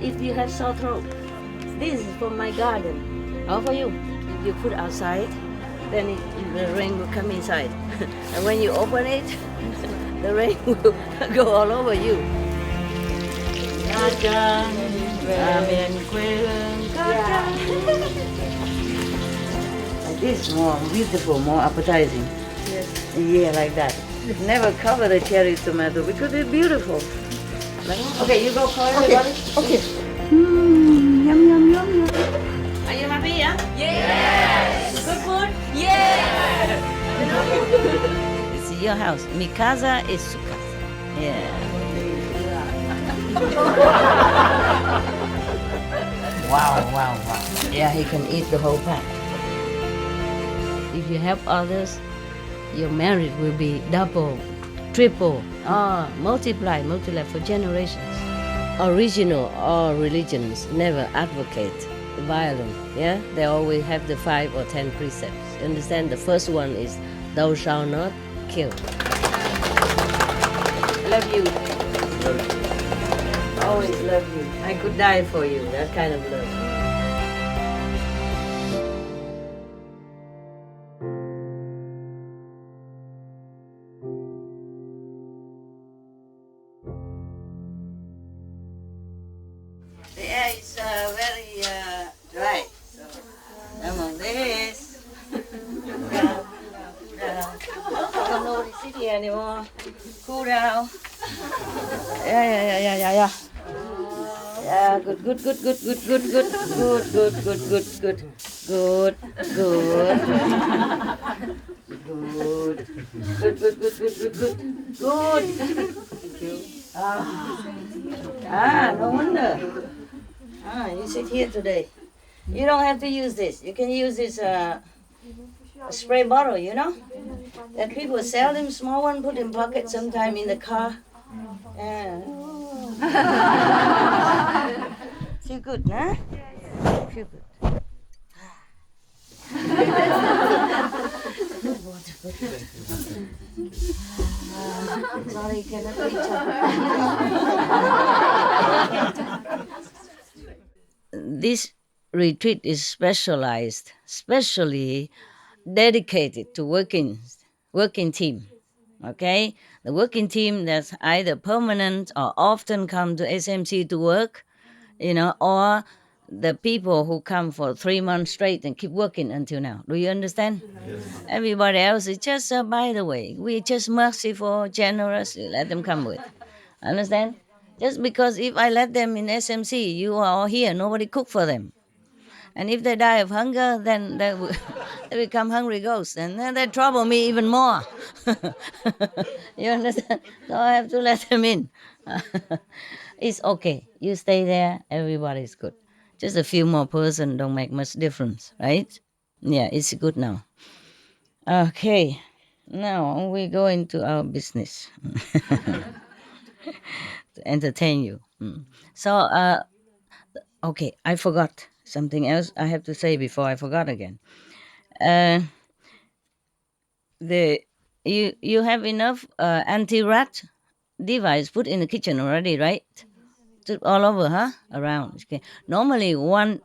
if you have sore throat, this is from my garden. All for you. If you put outside, then the rain will come inside. And when you open it, the rain will go all over you. Like this, more beautiful, more appetizing. Yes. Yeah, like that. Never cover the cherry tomato because they're beautiful. Okay, you go for everybody. Okay. Yum, yum, yum, yum. Are you happy, yeah? Yes! Good food? Yes! It's your house. Mi casa is su casa. Yeah. Wow. Yeah, he can eat the whole pack. If you help others, your merit will be double, triple, multiply for generations. Original all religions never advocate violence. Yeah, they always have the 5 or 10 precepts. You understand? The first one is thou shalt not kill. Love you. Always love you. I could die for you. That kind of love. The air is very dry. So I'm on this. Don't know the city anymore. Cool down. Yeah. Yeah, good. Good. Thank you. No wonder. You sit here today. You don't have to use this. You can use this spray bottle, you know? That people sell them, small one, put in pocket sometime in the car. Yeah. Feel good, huh? Feel good. Sorry, cannot reach up. This retreat is specially dedicated to working team. Okay, the working team that's either permanent or often come to SMC to work, or the people who come for 3 months straight and keep working until now. Do you understand? Yes. Everybody else is just by the way. We're just merciful, generous. You let them come with. Understand? Just because if I let them in SMC, you are all here. Nobody cook for them. And if they die of hunger, then they become hungry ghosts, and then they trouble me even more. You understand? So I have to let them in. It's okay. You stay there. Everybody's good. Just a few more person don't make much difference, right? Yeah, it's good now. Okay. Now we go into our business to entertain you. So, okay, I forgot something else I have to say before I forgot again. You have enough anti-rat device put in the kitchen already, right? All over, huh? Around. Okay. Normally one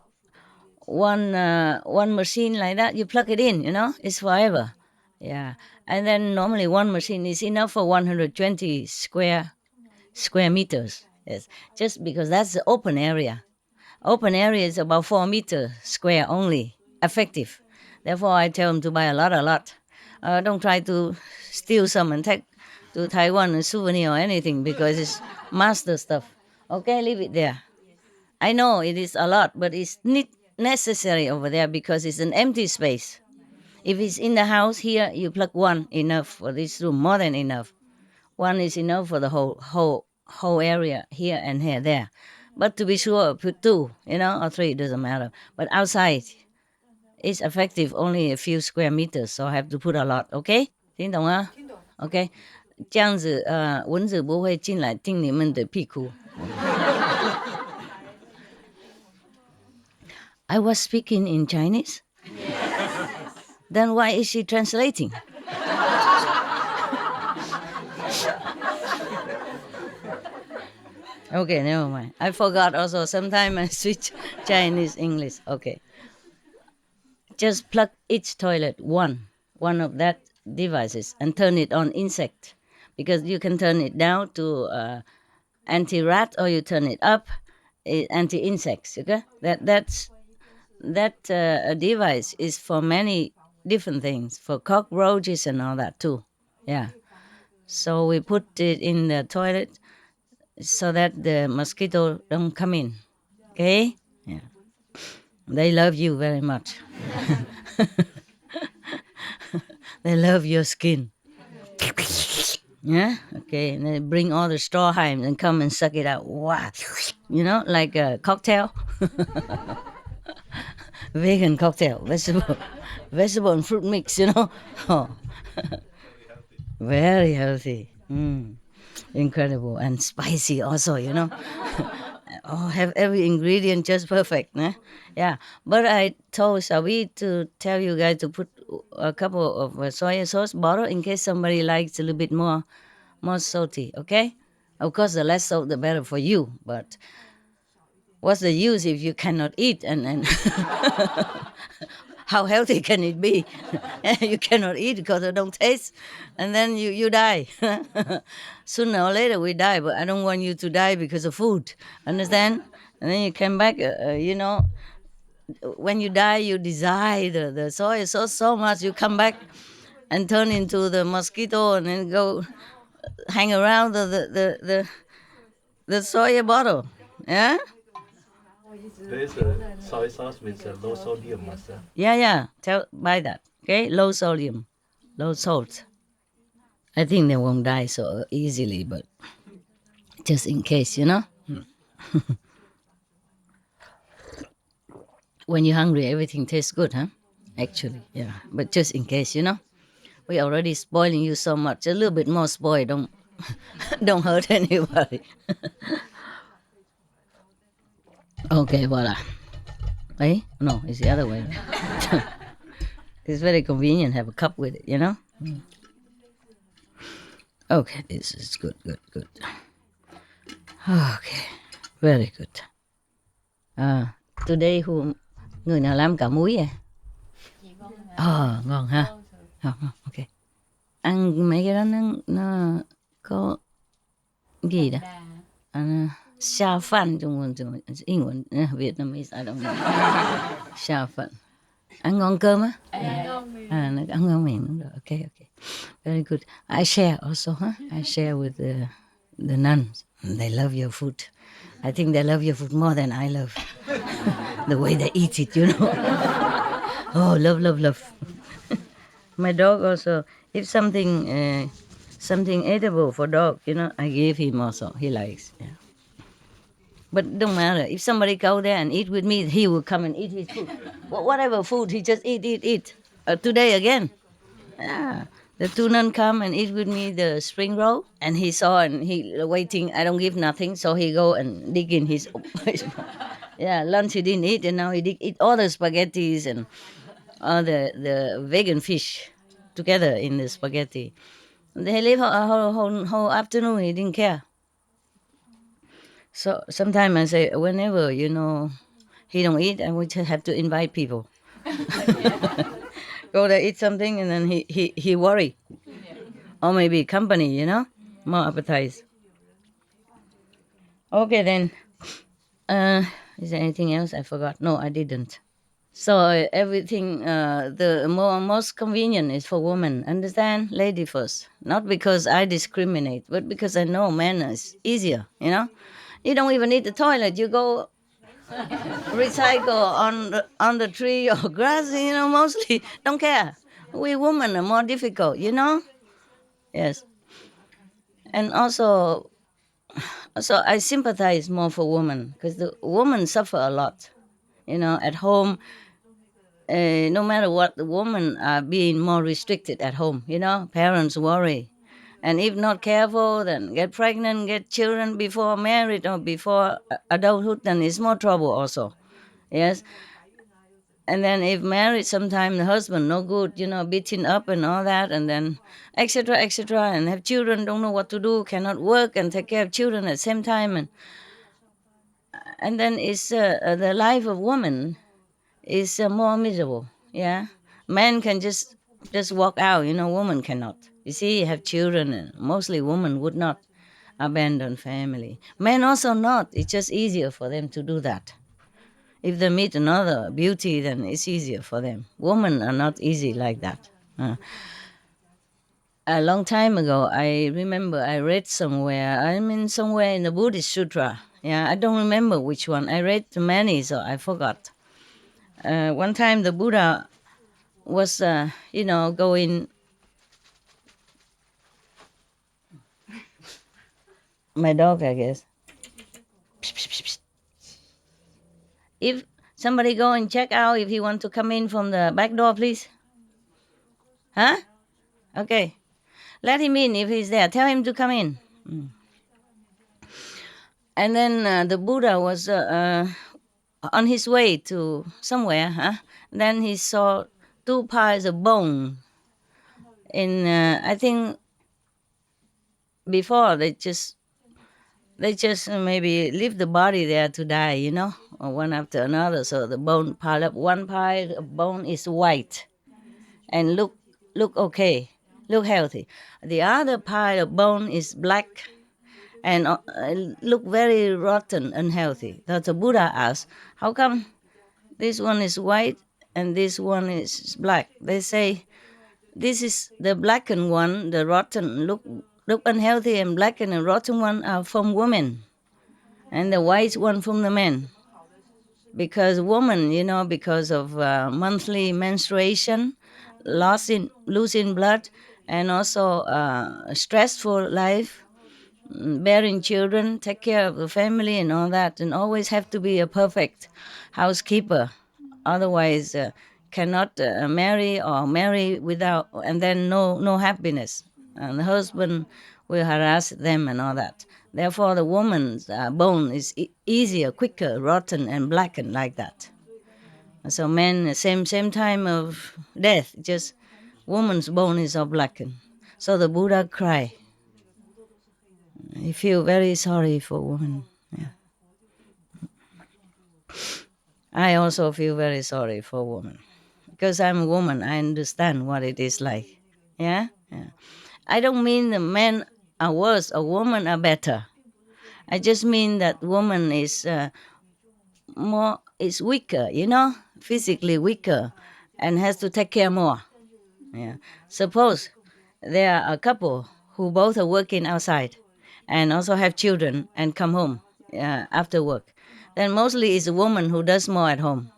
machine like that, you plug it in, it's forever. Yeah. And then normally one machine is enough for 120 square meters. Yes. Just because that's the open area. Open area is about 4 meters square only, effective. Therefore, I tell them to buy a lot. Don't try to steal some and take to Taiwan a souvenir or anything because it's master stuff. Okay, leave it there. I know it is a lot, but it's necessary over there because it's an empty space. If it's in the house here, you plug one, enough for this room, more than enough. One is enough for the whole area here and here, there. But to be sure, put 2, or 3, it doesn't matter. But outside, it's effective only a few square meters, so I have to put a lot, okay? 听懂啊？ OK， 这样子蚊子不会进来叮你们的屁股。I was speaking in Chinese. Then why is she translating? Okay, never mind. I forgot also. Sometimes I switch Chinese, English. Okay. Just plug each toilet one of that devices and turn it on insect, because you can turn it down to anti-rat, or you turn it up anti-insects. Okay, that device is for many different things, for cockroaches and all that too. Yeah. So we put it in the toilet so that the mosquito don't come in. Okay. Yeah. They love you very much. They love your skin. Yeah. Okay. And then bring all the straw hives and come and suck it out. Wow. Like a cocktail. Vegan cocktail, vegetable and fruit mix. Oh, very healthy. Incredible and spicy also. Oh, have every ingredient just perfect. Yeah. But I told Sabi to tell you guys to put a couple of soy sauce bottle in case somebody likes a little bit more salty. Okay. Of course, the less salt, the better for you. But what's the use if you cannot eat and how healthy can it be? You cannot eat because it don't taste, and then you die. Sooner or later we die, but I don't want you to die because of food. Understand? And then you come back. When you die, you desire the soy so much. You come back and turn into the mosquito, and then go hang around the soy bottle. Yeah. There is a soy sauce with a low sodium, master. Yeah. Buy that. Okay, low sodium, low salt. I think they won't die so easily, but just in case. When you're hungry, everything tastes good, huh? Actually, yeah. But just in case. We already spoiling you so much. A little bit more spoil. Don't don't hurt anybody. Okay, voila. Eh? No, it's the other way. It's very convenient. Have a cup with it. Okay, this is good. Okay, very good. Today người nào làm cả muối à? Ngon ha. Ngon, ok. Ăn mấy cái đó nó có gì đó? Xa phản Trung英文, Vietnamese, I don't know. Xa phản. Ăn ngon cơm á? Nó ăn ngon miệng đúng rồi. Okay. Very good. I share also, huh? I share with the nuns. They love your food. I think they love your food more than I love. The way they eat it. Oh, love. My dog also. If something edible for dog, I give him also. He likes. Yeah. But don't matter. If somebody go there and eat with me, he will come and eat his food. Whatever food, he just eat. Today again. Yeah. The two nun come and eat with me the spring roll, and he saw and he waiting. I don't give nothing, so he go and dig in his. Yeah, lunch he didn't eat, and now he eat all the spaghettis and all the vegan fish together in the spaghetti. They live a whole afternoon. He didn't care. So sometimes I say, whenever he don't eat, I would just have to invite people. Go there, eat something, and then he worry, or maybe company, more appetite. Okay then. Is there anything else I forgot? No, I didn't. So everything, the most convenient is for women. Understand? Lady first. Not because I discriminate, but because I know men is easier. You don't even need the toilet. You go recycle on the tree or grass. Mostly don't care. We women are more difficult. Yes, and also I sympathize more for women because the women suffer a lot. At home, no matter what, the women are being more restricted at home. Parents worry, and if not careful, then get pregnant, get children before married or before adulthood, then it's more trouble also. Yes, and then if married, sometimes the husband no good, beating up and all that, and then etc., and have children, don't know what to do, cannot work and take care of children at the same time, and And then it's the life of woman is more miserable. Yeah, men can just walk out. Woman cannot. You see, you have children, and mostly women would not abandon family. Men also not. It's just easier for them to do that. If they meet another beauty, then it's easier for them. Women are not easy like that. A long time ago, I remember I read somewhere. I mean, somewhere in the Buddhist sutra. Yeah, I don't remember which one. I read too many, so I forgot. One time, the Buddha was, going. My dog, I guess. If somebody go and check out if he want to come in from the back door, please. Huh? Okay. Let him in if he's there. Tell him to come in. And then the Buddha was on his way to somewhere. Then he saw two piles of bone. I think before they just maybe leave the body there to die, or one after another. So the bone pile up. One pile of bone is white and look okay, look healthy. The other pile of bone is black and look very rotten, unhealthy. That's the Buddha asked, how come this one is white and this one is black? They say, this is the blackened one, the rotten, look unhealthy, and blackened and rotten one are from women, and the white one from the men. Because woman, because of monthly menstruation, losing blood, and also stressful life, bearing children, take care of the family and all that, and always have to be a perfect housekeeper. Otherwise, cannot marry or marry without, and then no happiness. And the husband will harass them and all that. Therefore, the woman's bone is easier, quicker, rotten and blackened like that. So men, same time of death, just woman's bone is all blackened. So the Buddha cry. He feel very sorry for women. Yeah. I also feel very sorry for women. Because I'm a woman, I understand what it is like. Yeah? Yeah. I don't mean the men are worse or women are better. I just mean that woman is weaker, physically weaker, and has to take care more. Yeah. Suppose there are a couple who both are working outside and also have children and come home after work. Then mostly it's a woman who does more at home.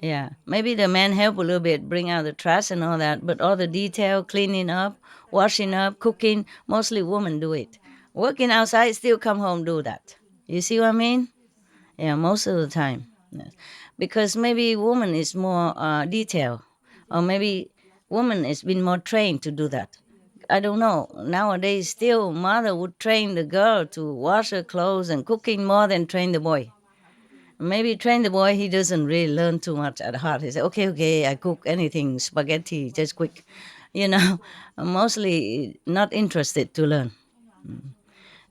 Yeah, maybe the man help a little bit, bring out the trash and all that, but all the detail, cleaning up, washing up, cooking, mostly women do it. Working outside, still come home do that. You see what I mean? Yeah, most of the time. Yes. Because maybe woman is more detail, or maybe woman has been more trained to do that. I don't know. Nowadays, still mother would train the girl to wash her clothes and cooking more than train the boy. Maybe train the boy, he doesn't really learn too much at heart. He said, okay, I cook anything, spaghetti, just quick. You know, mostly not interested to learn.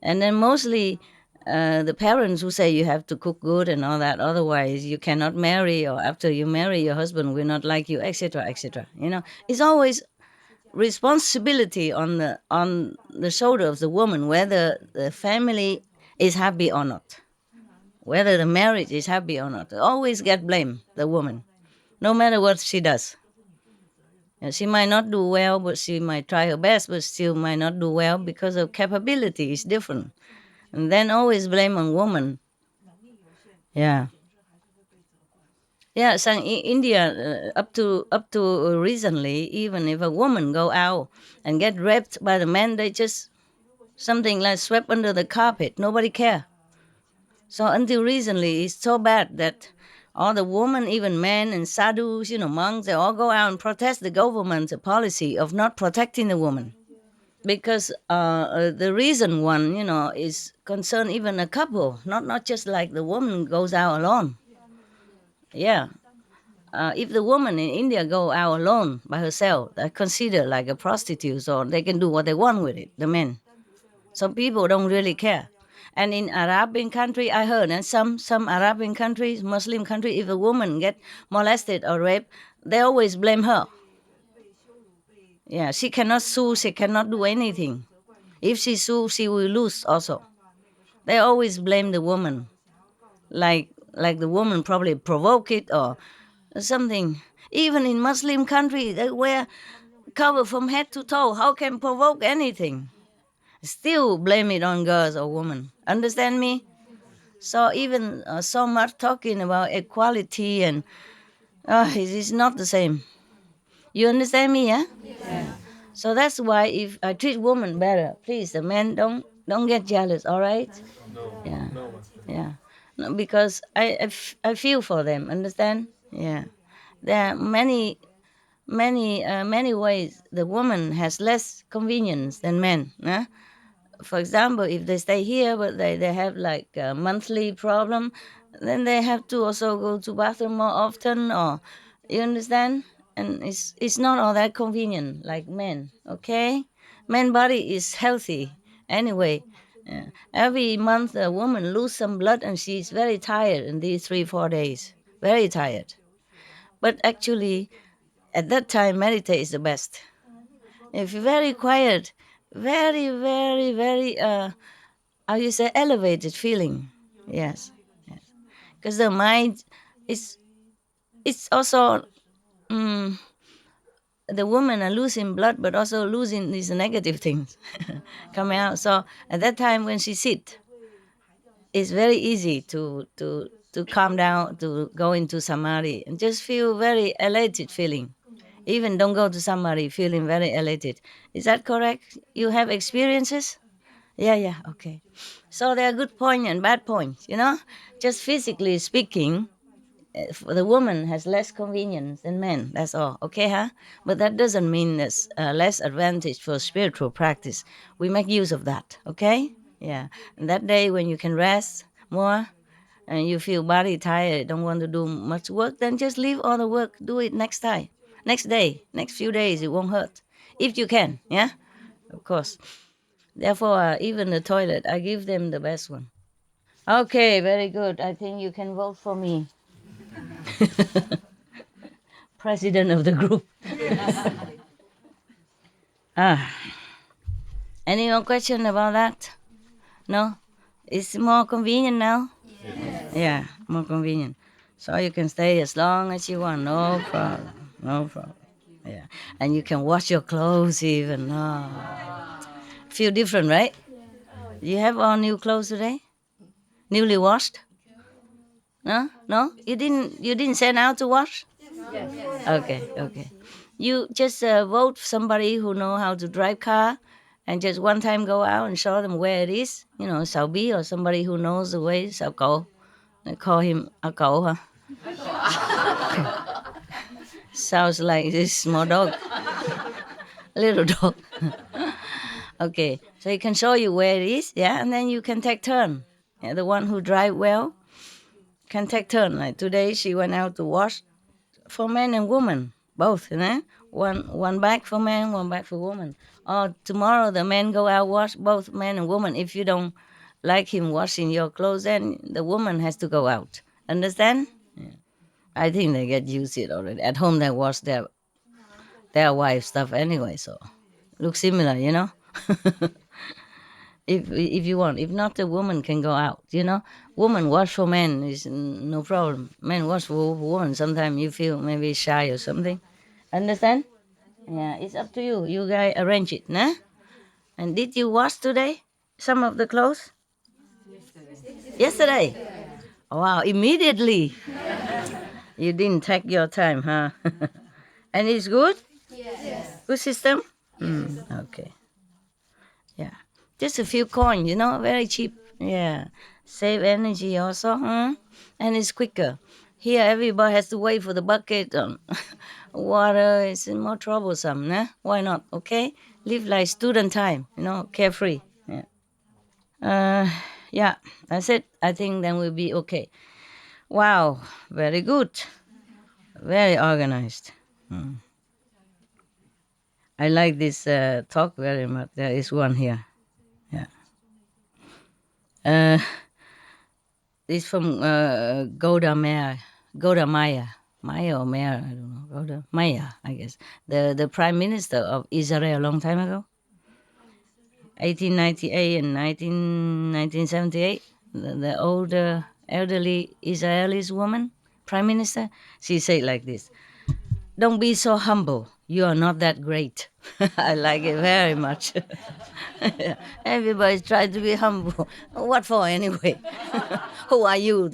And then mostly the parents who say you have to cook good and all that, otherwise you cannot marry, or after you marry, your husband will not like you, etc., etc. It's always responsibility on the shoulder of the woman, whether the family is happy or not, whether the marriage is happy or not. Always get blame the woman, no matter what she does. She might not do well, but she might try her best, but still might not do well because of capability is different. And then always blame on woman. Yeah. Yeah, so in India, up to recently, even if a woman go out and get raped by the men, they just something like swept under the carpet. Nobody care. So until recently, it's so bad that all the women, even men and sadhus, monks, they all go out and protest the government's policy of not protecting the woman. Because the reason one, is concern even a couple, not just like the woman goes out alone. Yeah. If the woman in India go out alone by herself, they're considered like a prostitute, so they can do what they want with it, the men. So people don't really care. And in Arabian country, I heard, and some Arabian countries, Muslim country, if a woman get molested or raped, they always blame her. Yeah, she cannot sue, she cannot do anything. If she sue, she will lose also. They always blame the woman, like the woman probably provoke it or something. Even in Muslim country, they wear cover from head to toe. How can provoke anything? Still blame it on girls or women. Understand me? So even so much talking about equality and it is not the same. You understand me? Yeah. So that's why if I treat women better, please, the men don't get jealous. All right? No, Yeah. no, Master. Yeah. No, because I feel for them. Understand? Yeah. There are many ways the woman has less convenience than men. For example, if they stay here but they have like a monthly problem, then they have to also go to bathroom more often, or you understand? And it's not all that convenient like men. Okay, man body is healthy anyway. Every month a woman lose some blood and she's very tired in these 3-4 days, very tired. But actually at that time meditate is the best. If you're very quiet, very, very, very, how you say, elevated feeling. Yes, yes. Because the mind is, it's also, mm, the women are losing blood, but also losing these negative things coming out. So at that time when she sit, it's very easy to calm down, to go into samadhi and just feel very elated feeling. Even don't go to samadhi feeling very elated. Is that correct? You have experiences? Yeah, yeah, okay. So there are good points and bad points, Just physically speaking, the woman has less convenience than men. That's all, okay, huh? But that doesn't mean there's less advantage for spiritual practice. We make use of that, okay? Yeah. And that day when you can rest more and you feel body tired, don't want to do much work, then just leave all the work. Do it next time, next day, next few days. It won't hurt if you can. Yeah, of course. Therefore, even the toilet, I give them the best one. Okay, very good. I think you can vote for me, president of the group. Ah, any more question about that? No, it's more convenient now. Yeah, more convenient. So you can stay as long as you want. No problem. No problem. Yeah, and you can wash your clothes even. Oh. Feel different, right? You have all new clothes today, newly washed. No, no, you didn't send out to wash. Okay, okay. You just vote somebody who know how to drive car, and just one time go out and show them where it is. Sao Bi or somebody who knows the way. Sao Cậu. They call him A Cậu, huh? Sounds like this small dog, little dog. Okay, so he can show you where it is, yeah, and then you can take turn. Yeah, the one who drive well can take turn. Like today, she went out to wash for men and women, both, one bag for men, one bag for women. Or tomorrow the men go out wash, both men and women. If you don't like him washing your clothes, then the woman has to go out. Understand? I think they get used to it already. At home they wash their wife stuff anyway, so looks similar, if you want. If not, the woman can go out. Woman wash for men is no problem. Men wash for women. Sometimes you feel maybe shy or something. Understand? Yeah, it's up to you. You guys arrange it, nah? And did you wash today? Some of the clothes? Yesterday. Wow, immediately. You didn't take your time, huh? And it's good? Good system? Okay. Yeah. Just a few coins, very cheap. Yeah. Save energy also, huh? And it's quicker. Here, everybody has to wait for the bucket. Water is more troublesome, nah? Why not? Okay? Live like student time, carefree. Yeah. Uh, yeah, that's it. I think then we'll be okay. Wow, very good. Very organized. I like this talk very much. There is one here. Yeah. Uh, it's from Goda Maya. Maya or Maya, I don't know. Goda Maya, I guess. The prime minister of Israel a long time ago. 1898 and 1978. The older, elderly Israeli woman, prime minister, she said like this: "Don't be so humble. You are not that great." I like it very much. Everybody's trying to be humble. What for anyway? Who are you?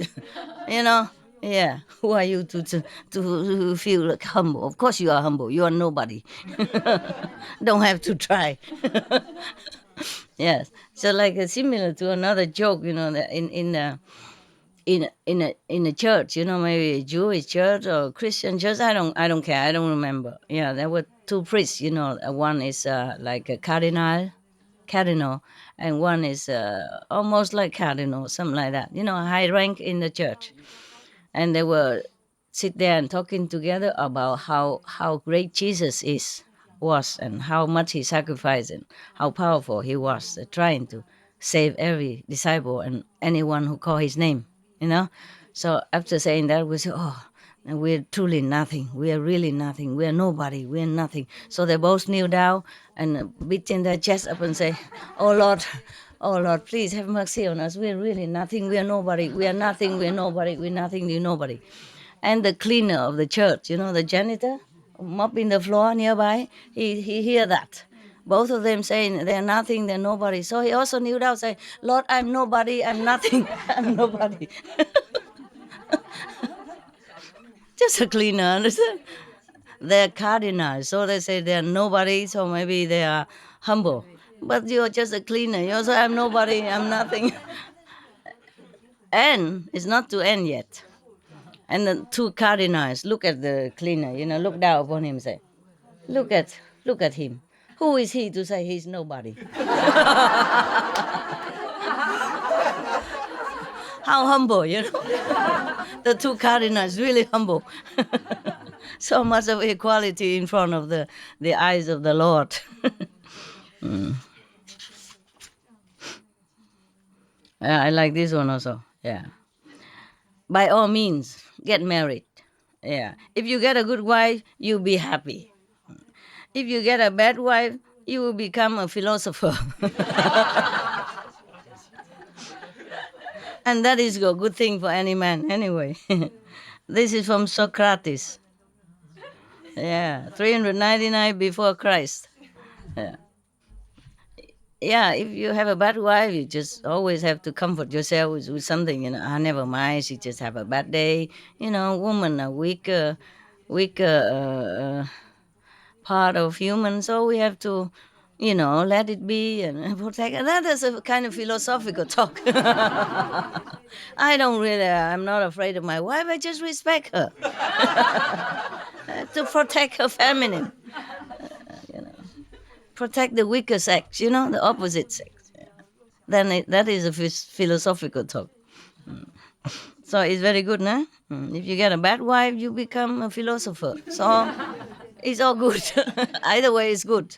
You know? Yeah. Who are you to feel like humble? Of course you are humble. You are nobody. Don't have to try. Yes. So like similar to another joke, that in a church, maybe a Jewish church or Christian church. I don't care. I don't remember. Yeah, there were two priests. One is like a cardinal, and one is almost like cardinal, something like that. A high rank in the church, and they were sit there and talking together about how great Jesus was and how much he sacrificed and how powerful he was, trying to save every disciple and anyone who call his name. You know, so after saying that, we say, "Oh, and we're truly nothing. We are really nothing. We are nobody. We are nothing." So they both kneel down and beating their chest up and say, "Oh Lord, oh Lord, please have mercy on us. We are really nothing. We are nobody. We are nothing. We are nobody. We're nothing. We're nobody." And the cleaner of the church, the janitor, mopping the floor nearby, he hear that. Both of them saying they're nothing, they're nobody. So he also kneeled down, saying, "Lord, I'm nobody, I'm nothing, I'm nobody." Just a cleaner, understand? They're cardinals, so they say they're nobody, so maybe they are humble. But you're just a cleaner. You also, "I'm nobody, I'm nothing." And it's not to end yet. And the two cardinals look at the cleaner, look down upon him, say, look at him. Who is he to say he's nobody? How humble, The two cardinals really humble. So much of equality in front of the eyes of the Lord. Yeah, I like this one also. Yeah. By all means, get married. Yeah. If you get a good wife, you'll be happy. If you get a bad wife, you will become a philosopher. And that is a good thing for any man, anyway. This is from Socrates. Yeah, 399 before Christ. Yeah. Yeah, if you have a bad wife, you just always have to comfort yourself with something. Never mind. She just have a bad day. Women are weaker part of human, so we have to, let it be and protect. And that is a kind of philosophical talk. I'm not afraid of my wife. I just respect her to protect her feminine, you know, protect the weaker sex, the opposite sex. Then that is a philosophical talk. So it's very good, no? If you get a bad wife, you become a philosopher. So it's all good. Either way, it's good.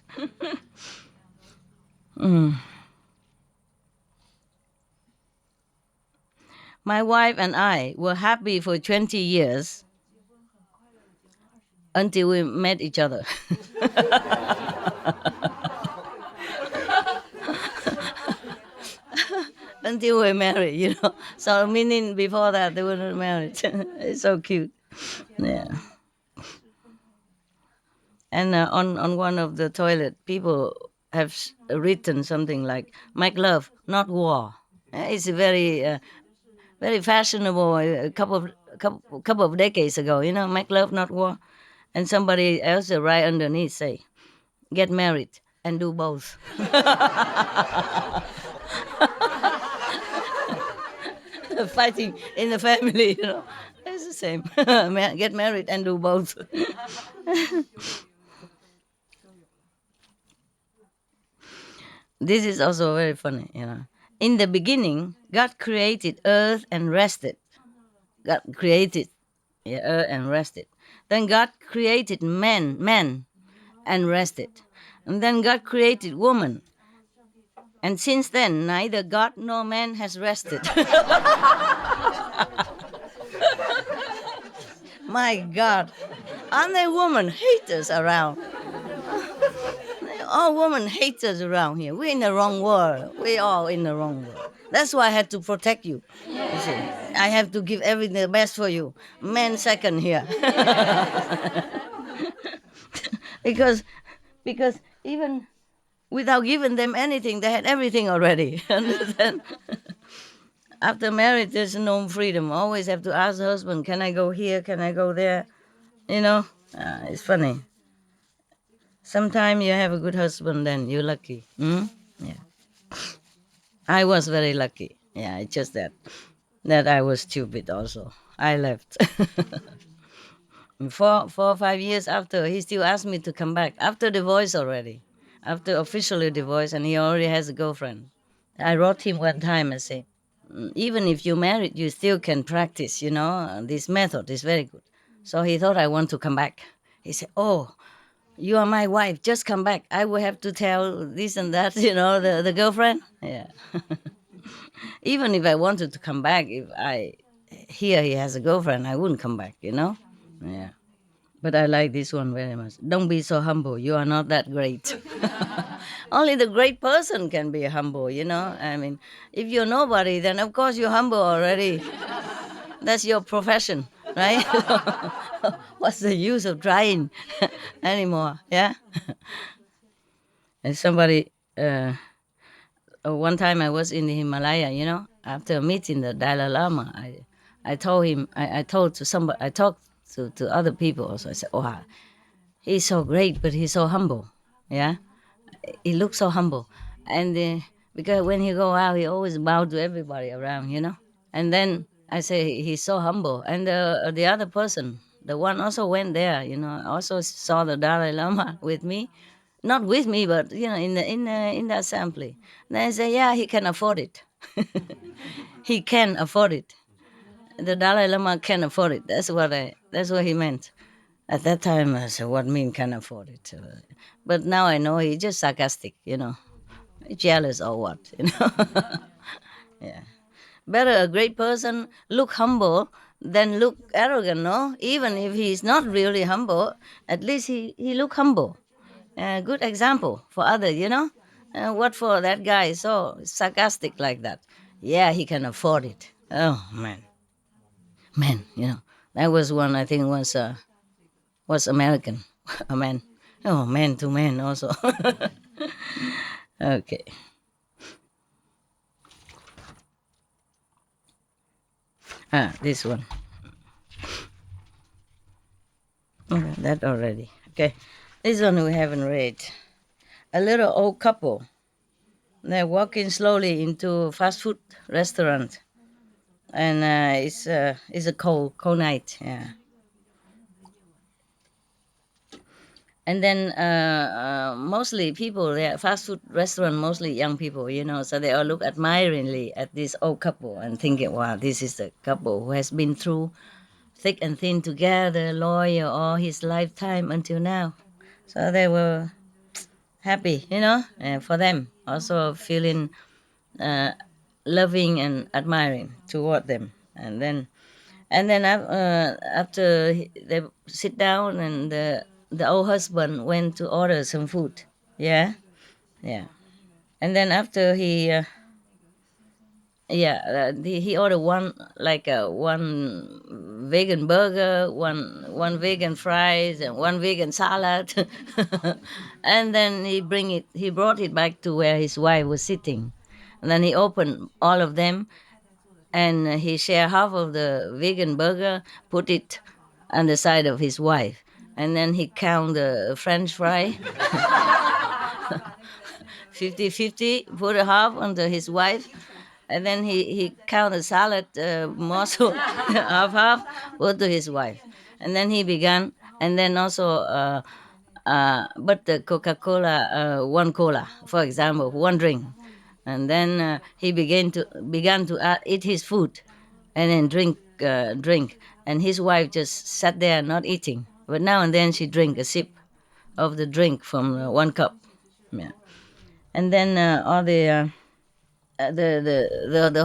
My wife and I were happy for 20 years until we met each other. Until we married, So meaning before that they were not married. It's so cute. Yeah. And on one of the toilet, people have written something like "Make love, not war." It's very fashionable. A couple of decades ago, "Make love, not war." And somebody else right underneath say, "Get married and do both." Fighting in the family, it's the same. Get married and do both. This is also very funny. In the beginning, God created earth and rested. God created earth and rested. Then God created man and rested. And then God created woman And since then, neither God nor man has rested. My God. Aren't there women haters around? All women haters around here. We're in the wrong world. We're all in the wrong world. That's why I had to protect you. You see, I have to give everything the best for you. Men second here. because because even without giving them anything, they had everything already. Understand? After marriage, there's no freedom. Always have to ask the husband, "Can I go here? Can I go there?" You know, it's funny. Sometimes you have a good husband, then you're lucky. Hmm? Yeah, I was very lucky. Yeah, it's just that I was stupid. Also, I left. 4 or 5 years after, he still asked me to come back after divorce already, after officially divorced, and he already has a girlfriend. I wrote him one time and say, even if you married, you still can practice. This method is very good. So he thought I want to come back. He said, "Oh, you are my wife. Just come back. I will have to tell this and that. The girlfriend." Yeah. Even if I wanted to come back, if I hear he has a girlfriend, I wouldn't come back. Yeah. But I like this one very much. Don't be so humble. You are not that great. Only the great person can be humble. I mean, if you're nobody, then of course you're humble already. That's your profession, right? What's the use of trying anymore? Yeah. And somebody, one time I was in the Himalaya, after meeting the Dalai Lama, I told him, I told to somebody, I talked to other people also. I said, "Oh, he's so great, but he's so humble." Yeah. He looks so humble. And because when he go out, he always bow to everybody around. And then I say, he's so humble. And the other person, the one also went there, also saw the Dalai Lama with me. Not with me, but in the assembly. Then I say, yeah, he can afford it. He can afford it. The Dalai Lama can afford it. That's what he meant. At that time, I said, "What mean can afford it?" But now I know he's just sarcastic. Jealous or what? Yeah. Better a great person look humble than look arrogant, no? Even if he's not really humble, at least he look humble. Good example for others. What for that guy so sarcastic like that? Yeah, he can afford it. Oh man. That was one I think was American, a man. Oh, man to man also. Okay. This one. Okay, that already. Okay. This one we haven't read. A little old couple. They're walking slowly into a fast food restaurant, and it's a cold night. Yeah. And then mostly people, they fast food restaurant, mostly young people. So they all look admiringly at this old couple and thinking, wow, this is a couple who has been through thick and thin together, loyal all his lifetime until now. So they were happy, for them, also feeling uh, loving and admiring toward them. And then after they sit down, and the old husband went to order some food. Yeah, yeah. And then after he ordered one vegan burger, one vegan fries, and one vegan salad. And then he brought it back to where his wife was sitting. And then he opened all of them, and he shared half of the vegan burger, put it on the side of his wife, and then he count the French fry, 50-50, put a half onto his wife, and then he count the salad morsel, half, put to his wife, and then he began, and then also. But the Coca-Cola, one cola, for example, one drink, and then he began to eat his food, and then drink, and his wife just sat there not eating, but now and then she drink a sip of the drink from one cup. Yeah. And then all the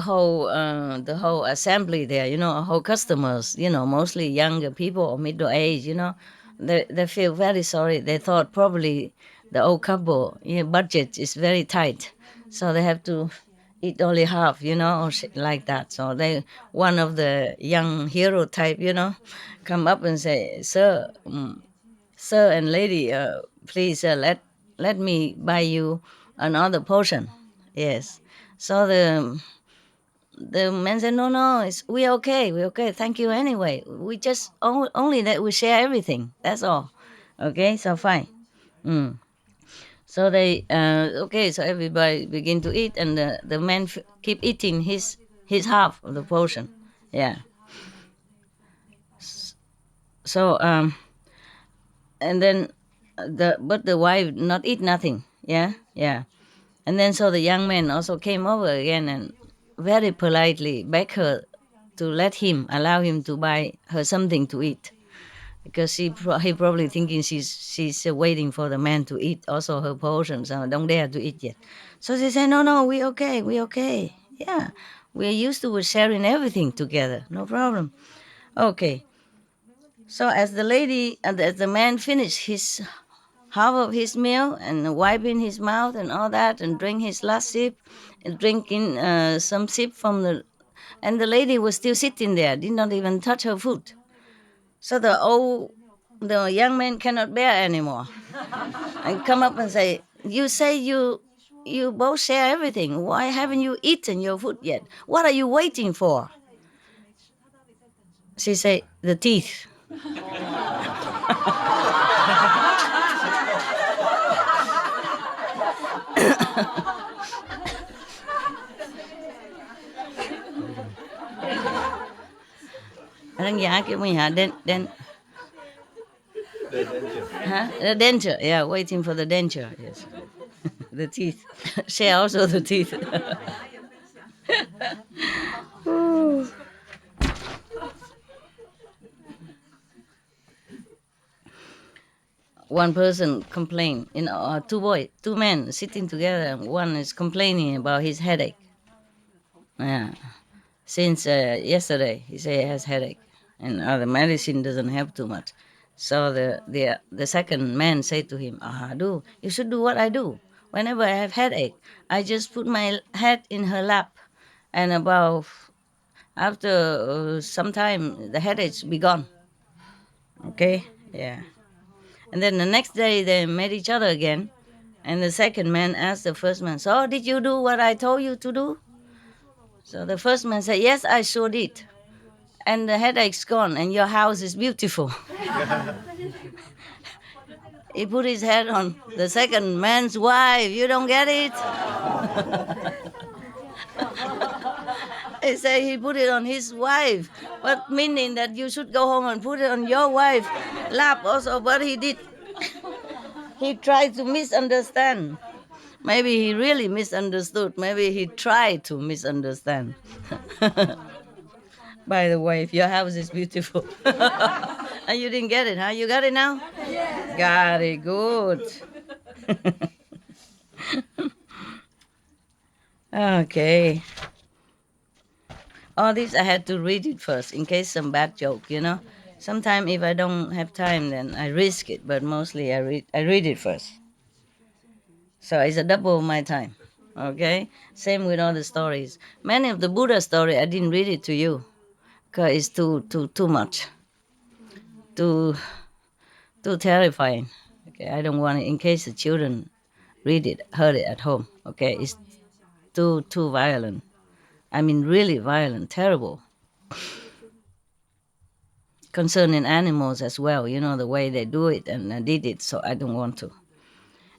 whole assembly there, whole customers, mostly younger people or middle age, they feel very sorry. They thought probably the old couple, budget is very tight, so they have to eat only half, or shit like that. So one of the young hero type, come up and say, "Sir, sir and lady, please let me buy you another portion." Yes. So the man said, "No, no, we okay, we okay. Thank you anyway. We just only that we share everything. That's all. Okay, so fine." Mm. So they okay. So everybody begin to eat, and the man keep eating his half of the portion. Yeah. So and then the wife not eat nothing. Yeah, yeah. And then so the young man also came over again and very politely begged her to let him allow him to buy her something to eat, because he probably thinking she's waiting for the man to eat also her portion, so don't dare to eat yet. So she said, "No, no, we okay. Yeah, we're used to sharing everything together. No problem. Okay." So as the lady and as the man finished his half of his meal and wiping his mouth and all that and drink his last sip and drinking some sip from the lady was still sitting there, did not even touch her food. So the young man cannot bear anymore and come up and say you both share everything. Why haven't you eaten your food yet? What are you waiting for? She said, "The teeth." Anh giả kiểu mình hả? Huh? The denture. Yeah, waiting for the denture. Yes. The teeth. Share also the teeth. One person complained, two men sitting together, and one is complaining about his headache. Yeah. Since yesterday, he say he has headache, and the medicine doesn't help too much. So the second man said to him, "Do you should do what I do. Whenever I have headache, I just put my head in her lap, and about after some time, the headache be gone." Okay, yeah. And then the next day they met each other again, and the second man asked the first man, "So did you do what I told you to do?" So the first man said, "Yes, I sure did. And the headache's gone, and your house is beautiful." He put his head on the second man's wife. You don't get it? He said he put it on his wife, but meaning that you should go home and put it on your wife lap also. But he did. He tried to misunderstand. Maybe he really misunderstood. Maybe he tried to misunderstand. By the way, if your house is beautiful. And you didn't get it, huh? You got it now? Yes. Got it. Good. Okay. All this I had to read it first in case some bad joke. Sometimes if I don't have time, then I risk it, but mostly I read it first. So it's a double of my time. Okay? Same with all the stories. Many of the Buddha story I didn't read it to you because it's too much. Too too terrifying. Okay, I don't want it in case the children heard it at home. Okay, it's too violent. I mean, really violent, terrible. Concerning animals as well, the way they do it, and I did it, so I don't want to.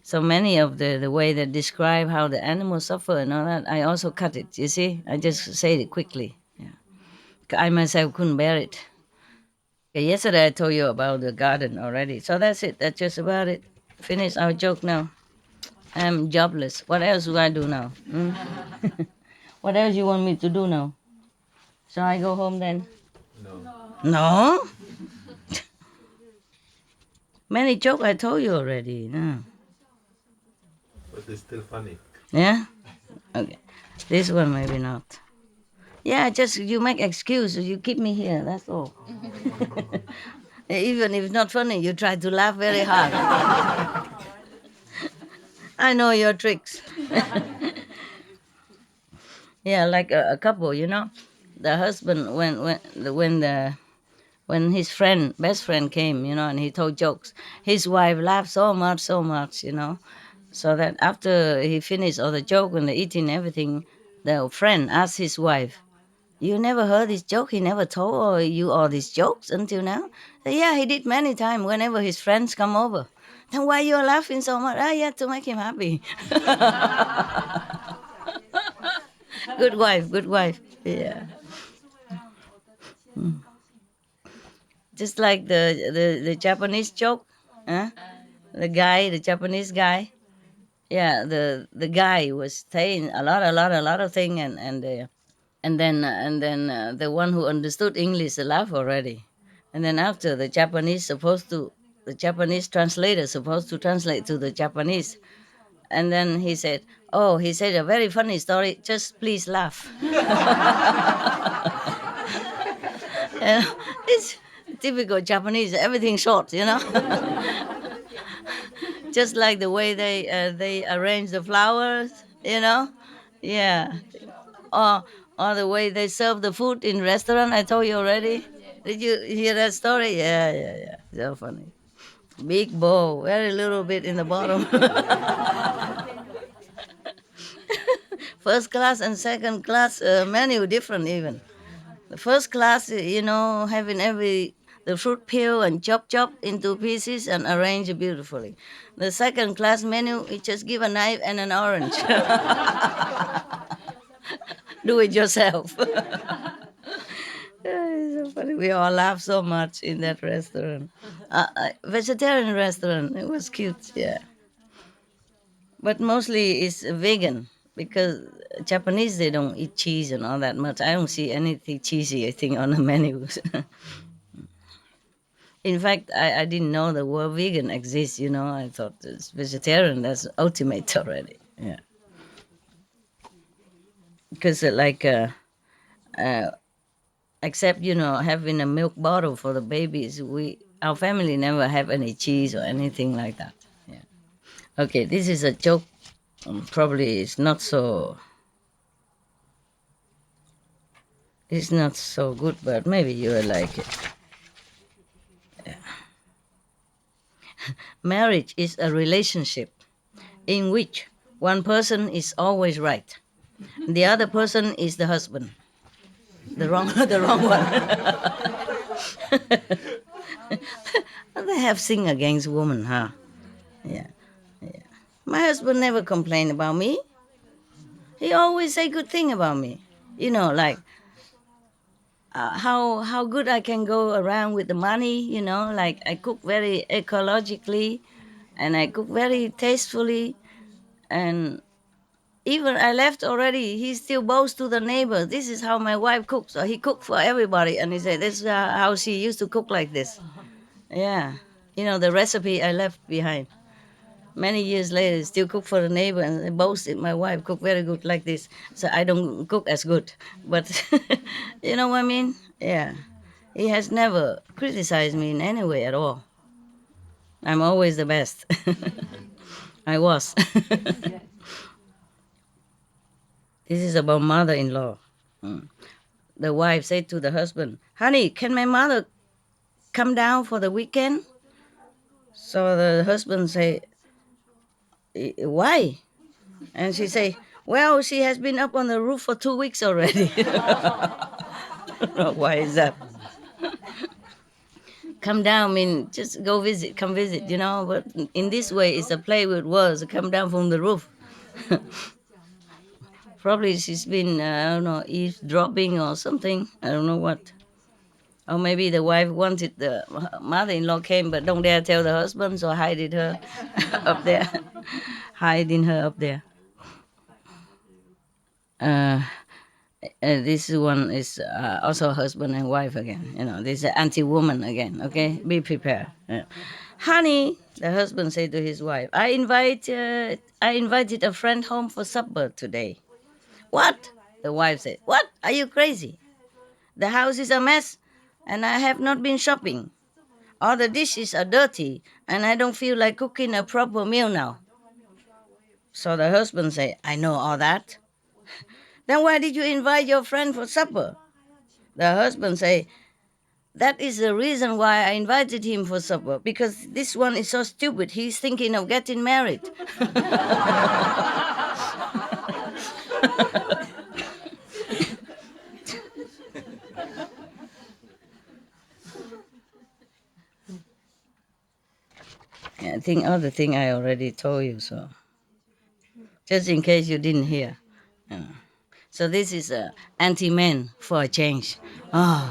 So many of the way they describe how the animals suffer and all that, I also cut it. You see, I just said it quickly. Yeah, I myself couldn't bear it. Okay, yesterday I told you about the garden already, so that's it. That's just about it. Finish our joke now. I'm jobless. What else do I do now? Hmm? What else you want me to do now? Shall I go home then? No. No? Many jokes I told you already. No. it's still funny. Yeah? Okay. This one maybe not. Yeah, just you make excuse. You keep me here. That's all. Even if it's not funny, you try to laugh very hard. I know your tricks. Yeah, like a couple, the husband when his best friend came, and he told jokes, his wife laughed so much, so that after he finished all the joke and the eating everything, the friend asked his wife, "You never heard this joke? He never told you all these jokes until now?" Yeah, he did many times whenever his friends come over. Then why you are laughing so much? Ah, yeah, to make him happy. Good wife, good wife. Yeah. Just like the Japanese joke, huh? The Japanese guy. Yeah, the guy was saying a lot of thing, and then the one who understood English laughed already, and then after the Japanese translator supposed to translate to the Japanese, and then he said, "Oh, he said a very funny story. Just please laugh." And it's typical Japanese. Everything short, just like the way they arrange the flowers, Yeah, or or the way they serve the food in restaurant. I told you already. Did you hear that story? Yeah, yeah, yeah. So funny. Big bowl, very little bit in the bottom. First class and second class menu different even. The first class, having the fruit peel and chop into pieces and arrange it beautifully. The second class menu, you just give a knife and an orange. Do it yourself. It's so funny. We all laugh so much in that restaurant. Vegetarian restaurant. It was cute, yeah. But mostly it's vegan because Japanese they don't eat cheese and all that much. I don't see anything cheesy, I think, on the menus. In fact, I didn't know the word vegan exists. I thought it's vegetarian. That's ultimate already. Yeah, because uh, except having a milk bottle for the babies, our family never have any cheese or anything like that. Yeah. Okay, this is a joke. Probably it's not so good, but maybe you will like it. Marriage is a relationship in which one person is always right. The other person is the husband. The wrong, the wrong one. They have sing against women, huh? Yeah, yeah. My husband never complained about me. He always say good thing about me. Like how good I can go around with the money. Like I cook very ecologically, and I cook very tastefully, and even I left already, he still boasts to the neighbors. This is how my wife cooks. So he cooked for everybody, and he said, "This is how she used to cook like this." Yeah, the recipe I left behind. Many years later, still cook for the neighbor and they boasted my wife cook very good like this. So I don't cook as good, but you know what I mean? Yeah, he has never criticized me in any way at all. I'm always the best. I was. This is about mother-in-law. The wife said to the husband, "Honey, can my mother come down for the weekend?" So the husband say, "Why?" And she say, "Well, she has been up on the roof for 2 weeks already." Why is that? Come down mean just go visit, come visit, But in this way, it's a play with words. Come down from the roof. Probably she's been, I don't know, eavesdropping or something. I don't know what. Or maybe the wife wanted the mother-in-law came, but don't dare tell the husband, so hiding her up there, hiding her up there. Uh, This one is also husband and wife again. This is anti-woman again. Okay, be prepared. Honey, the husband said to his wife, I invited a friend home for supper today. What? The wife said. What? Are you crazy? The house is a mess, and I have not been shopping. All the dishes are dirty, and I don't feel like cooking a proper meal now. So the husband said, I know all that. Then why did you invite your friend for supper? The husband said, that is the reason why I invited him for supper, because this one is so stupid. He's thinking of getting married. I think other thing I already told you, so just in case you didn't hear. So this is a anti-man for a change. Oh,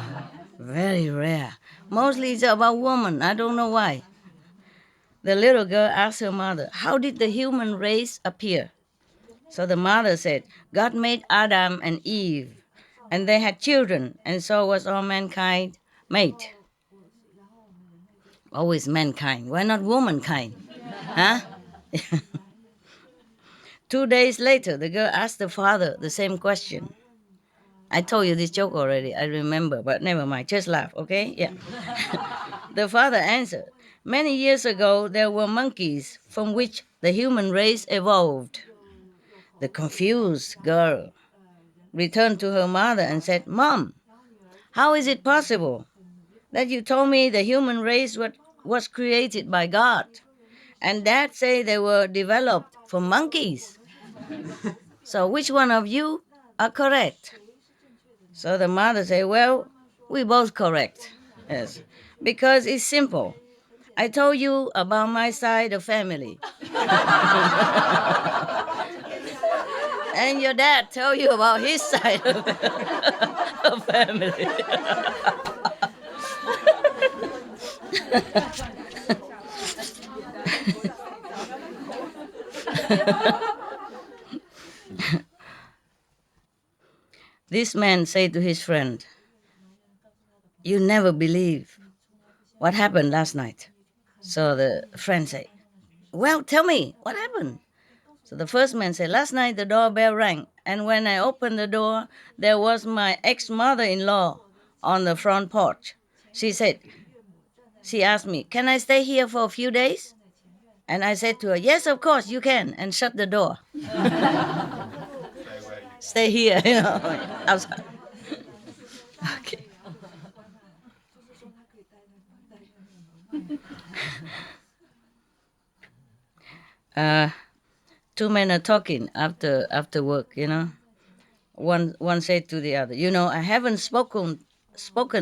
very rare. Mostly it's about women. I don't know why. The little girl asked her mother, how did the human race appear? So the mother said, God made Adam and Eve, and they had children, and so was all mankind made. Always mankind. Why not womankind? Huh? 2 days later, the girl asked the father the same question. I told you this joke already, I remember, but never mind, just laugh, okay? Yeah. The father answered, many years ago, there were monkeys from which the human race evolved. The confused girl returned to her mother and said, Mom, how is it possible that you told me the human race was created by God, and Dad say they were developed from monkeys? So which one of you are correct? So the mother said, well, we both correct. Yes, because it's simple. I told you about my side of family. And your dad told you about his side of family. This man said to his friend, you never believe what happened last night. So the friend said, well, tell me, what happened? So the first man said, last night the doorbell rang, and when I opened the door, there was my ex-mother-in-law on the front porch. She asked me, can I stay here for a few days? And I said to her, yes, of course, you can, and shut the door. Stay here, outside. Okay. Two men are talking after work. One said to the other, I haven't spoken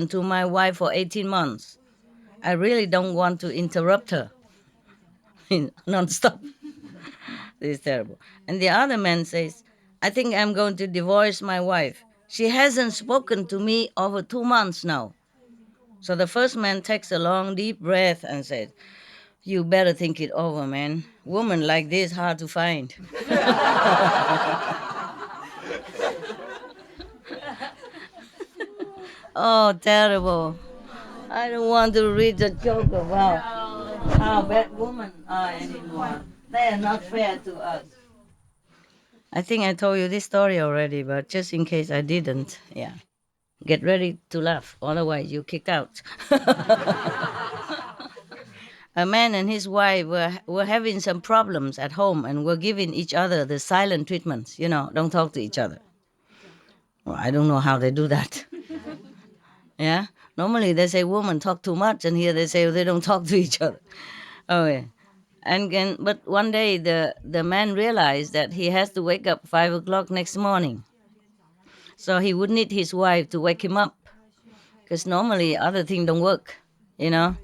to my wife for 18 months. I really don't want to interrupt her non-stop. This is terrible. And the other man says, I think I'm going to divorce my wife. She hasn't spoken to me over 2 months now. So the first man takes a long, deep breath and says, you better think it over, man. Woman like this hard to find. Oh, terrible. I don't want to read the joke about how bad women are anymore. They are not fair to us. I think I told you this story already, but just in case I didn't, yeah. Get ready to laugh, otherwise you kicked out. A man and his wife were having some problems at home and were giving each other the silent treatments, don't talk to each other. Well, I don't know how they do that. Yeah? Normally they say women talk too much, and here they say they don't talk to each other. Okay. But one day the man realized that he has to wake up 5 o'clock next morning. So he would need his wife to wake him up, because normally other things don't work, he don't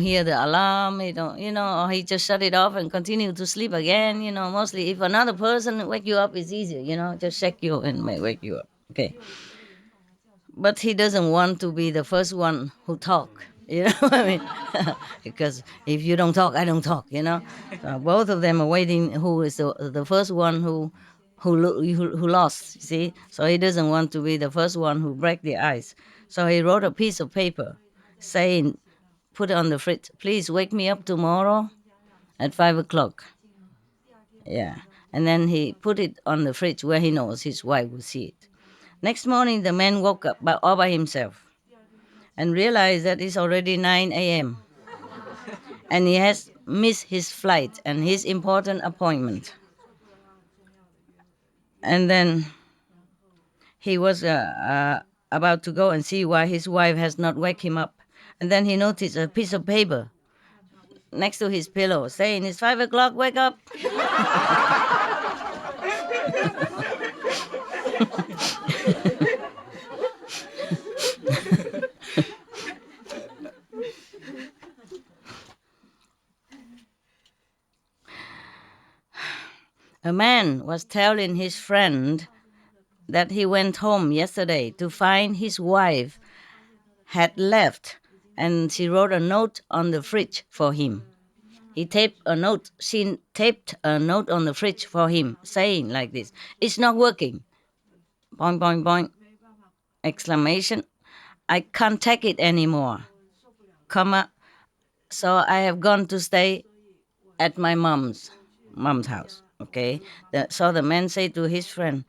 hear the alarm, he don't, or he just shut it off and continue to sleep again. Mostly if another person wake you up, it's easier, just shake you and wake you up. Okay. But he doesn't want to be the first one who talk. You know what I mean? Because if you don't talk, I don't talk. So both of them are waiting. Who is the first one who lost, you see. So he doesn't want to be the first one who break the ice. So he wrote a piece of paper saying, put it on the fridge, please wake me up tomorrow at 5 o'clock. Yeah. And then he put it on the fridge where he knows his wife will see it. Next morning, the man woke up all by himself and realized that it's already 9 a.m. and he has missed his flight and his important appointment. And then he was about to go and see why his wife has not wake him up. And then he noticed a piece of paper next to his pillow saying, it's 5 o'clock, wake up. A man was telling his friend that he went home yesterday to find his wife had left, and she wrote a note on the fridge for him. She taped a note on the fridge for him saying like this, it's not working. Boing, boing, boing. Exclamation. I can't take it anymore. Comma. So I have gone to stay at my mom's house. Okay. So the man said to his friend,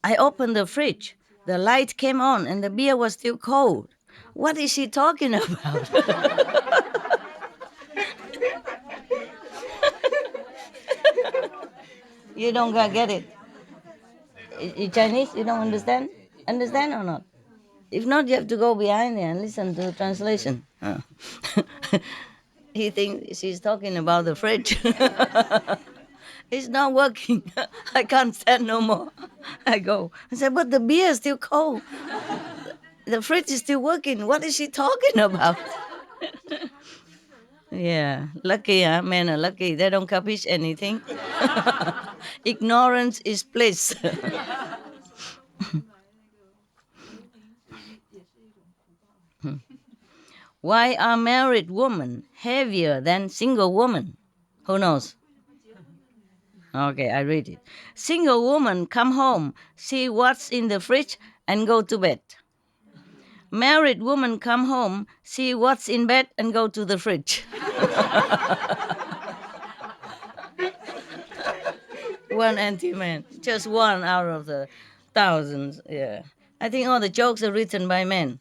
I opened the fridge. The light came on and the beer was still cold. What is she talking about? You don't get it. You Chinese? You don't understand? Understand or not? If not, you have to go behind there and listen to the translation. He thinks she's talking about the fridge. It's not working. I can't stand no more. I go. I said, but the beer is still cold. The fridge is still working. What is she talking about? Yeah, lucky, huh? Men are lucky. They don't capish anything. Ignorance is bliss. Why are married women heavier than single women? Who knows? Okay, I read it. Single woman come home, see what's in the fridge, and go to bed. Married woman come home, see what's in bed, and go to the fridge. One anti-man, just one out of the thousands. Yeah, I think all the jokes are written by men.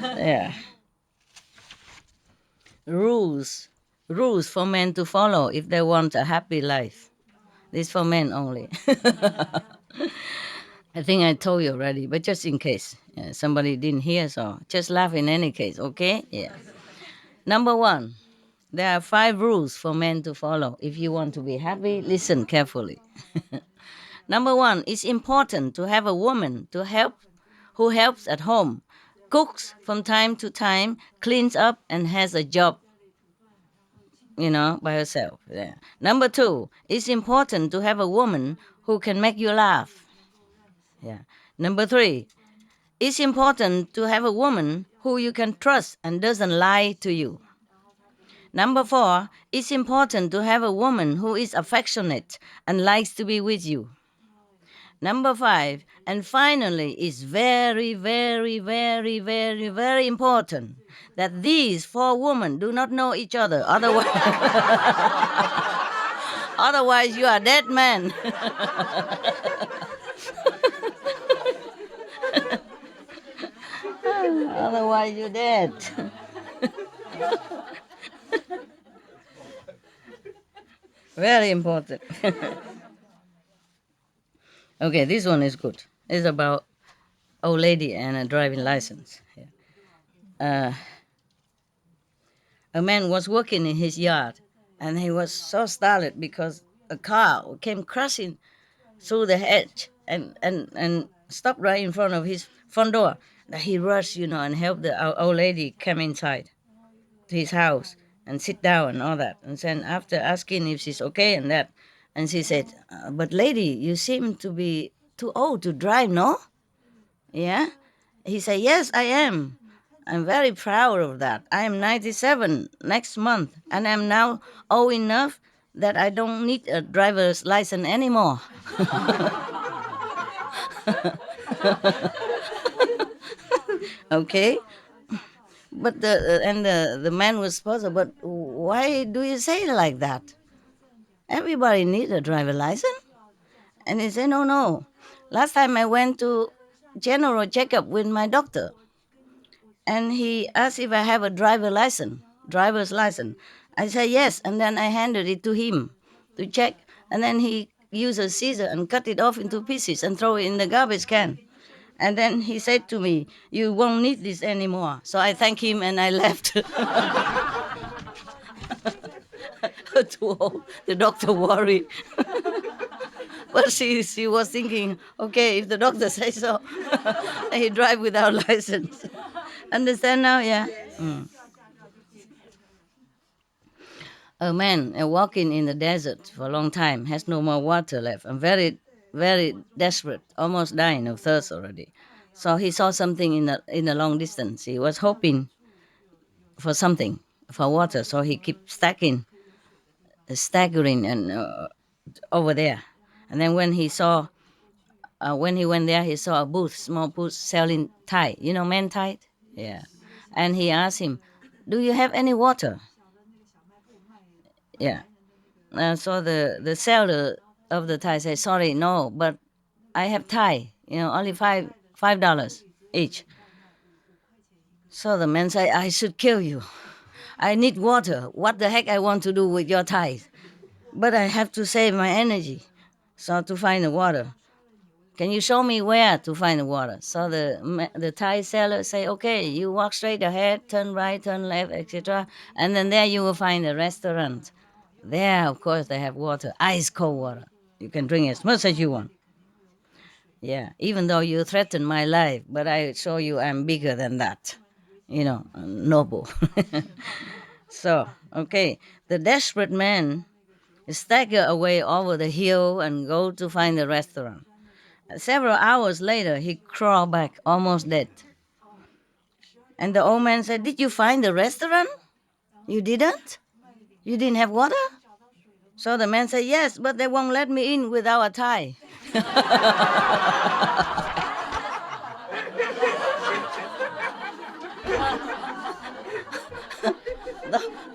Yeah. Rules for men to follow if they want a happy life. This for men only. I think I told you already, but just in case somebody didn't hear, so just laugh in any case, okay? Yeah. Number 1, there are 5 rules for men to follow. If you want to be happy, listen carefully. Number 1, it's important to have a woman who helps at home, cooks from time to time, cleans up, and has a job, by herself. Yeah. Number 2, it's important to have a woman who can make you laugh. Yeah. Number 3, it's important to have a woman who you can trust and doesn't lie to you. Number 4, it's important to have a woman who is affectionate and likes to be with you. Number 5, and finally, it's very, very, very, very, very important that these 4 women do not know each other. Otherwise, otherwise you are dead man. Otherwise you're dead. Very important. Okay, this one is good. It's about old lady and a driving license. A man was working in his yard, and he was so startled because a car came crashing through the hedge and stopped right in front of his front door. He rushed, and helped the old lady come inside to his house and sit down and all that. And then after asking if she's okay and that, and she said, but lady, you seem to be too old to drive, no? Yeah? He said, yes, I am. I'm very proud of that. I am 97 next month, and I'm now old enough that I don't need a driver's license anymore. Okay, but the man was puzzled. But why do you say it like that? Everybody needs a driver license. And he said, no, no. Last time I went to general checkup with my doctor, and he asked if I have a driver's license. I said yes, and then I handed it to him to check, and then he used a scissor and cut it off into pieces and throw it in the garbage can. And then he said to me, "You won't need this anymore." So I thanked him and I left. The doctor worried. But she was thinking, okay, if the doctor says so, he drive without license. Understand now? Yeah. Mm. A man walking in the desert for a long time has no more water left and very, very desperate, almost dying of thirst already. So he saw something in the long distance. He was hoping for something, for water. So he kept staggering and over there. And then when he went there, he saw a small booth selling Thai. You know, man Thai? Yeah. And he asked him, "Do you have any water?" Yeah. So the seller of the Thai said, "Sorry, no, but I have Thai. Only $5 each." So the man said, "I should kill you. I need water. What the heck I want to do with your Thai? But I have to save my energy. So to find the water. Can you show me where to find the water?" So the Thai seller say, "Okay, you walk straight ahead, turn right, turn left, etc. And then there you will find a restaurant. There, of course, they have water, ice cold water. You can drink as much as you want. Yeah, even though you threaten my life, but I show you I'm bigger than that. Noble." So, okay, the desperate man stagger away over the hill and go to find the restaurant. Several hours later, he crawled back, almost dead. And the old man said, "Did you find the restaurant? You didn't? You didn't have water?" So the man said, "Yes, but they won't let me in without a tie."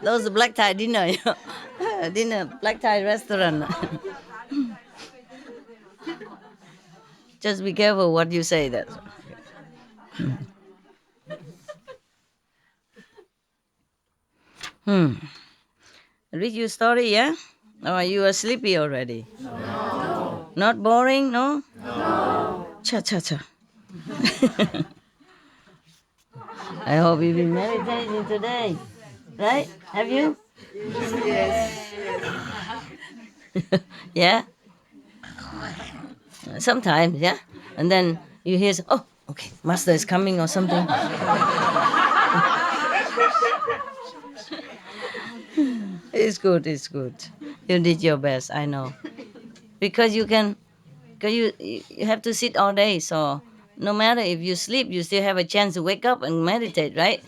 Those black tie dinner, dinner, black tie restaurant. Just be careful what you say. That. Hmm. Read your story, yeah? Or are you sleepy already? No. Not boring, no? No. Cha cha cha. I hope you've been meditating today. Right? Have you? Yes. Yeah? Sometimes, yeah? And then you hear, "Oh, okay, master is coming," or something. It's good, it's good. You did your best, I know. Because you have to sit all day, so no matter if you sleep, you still have a chance to wake up and meditate, right?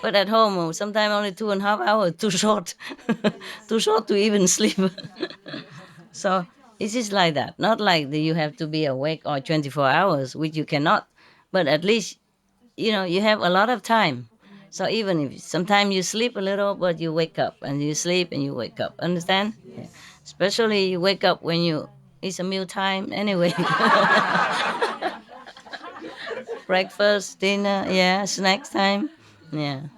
But at home, sometimes only 2.5 hours, too short. Too short to even sleep. So it's just like that. Not like that you have to be awake or 24 hours, which you cannot. But at least, you have a lot of time. So even if sometimes you sleep a little, but you wake up and you sleep and you wake up. Understand? Yeah. Especially you wake up when it's a meal time anyway. Breakfast, dinner, yeah, snacks time. Yeah.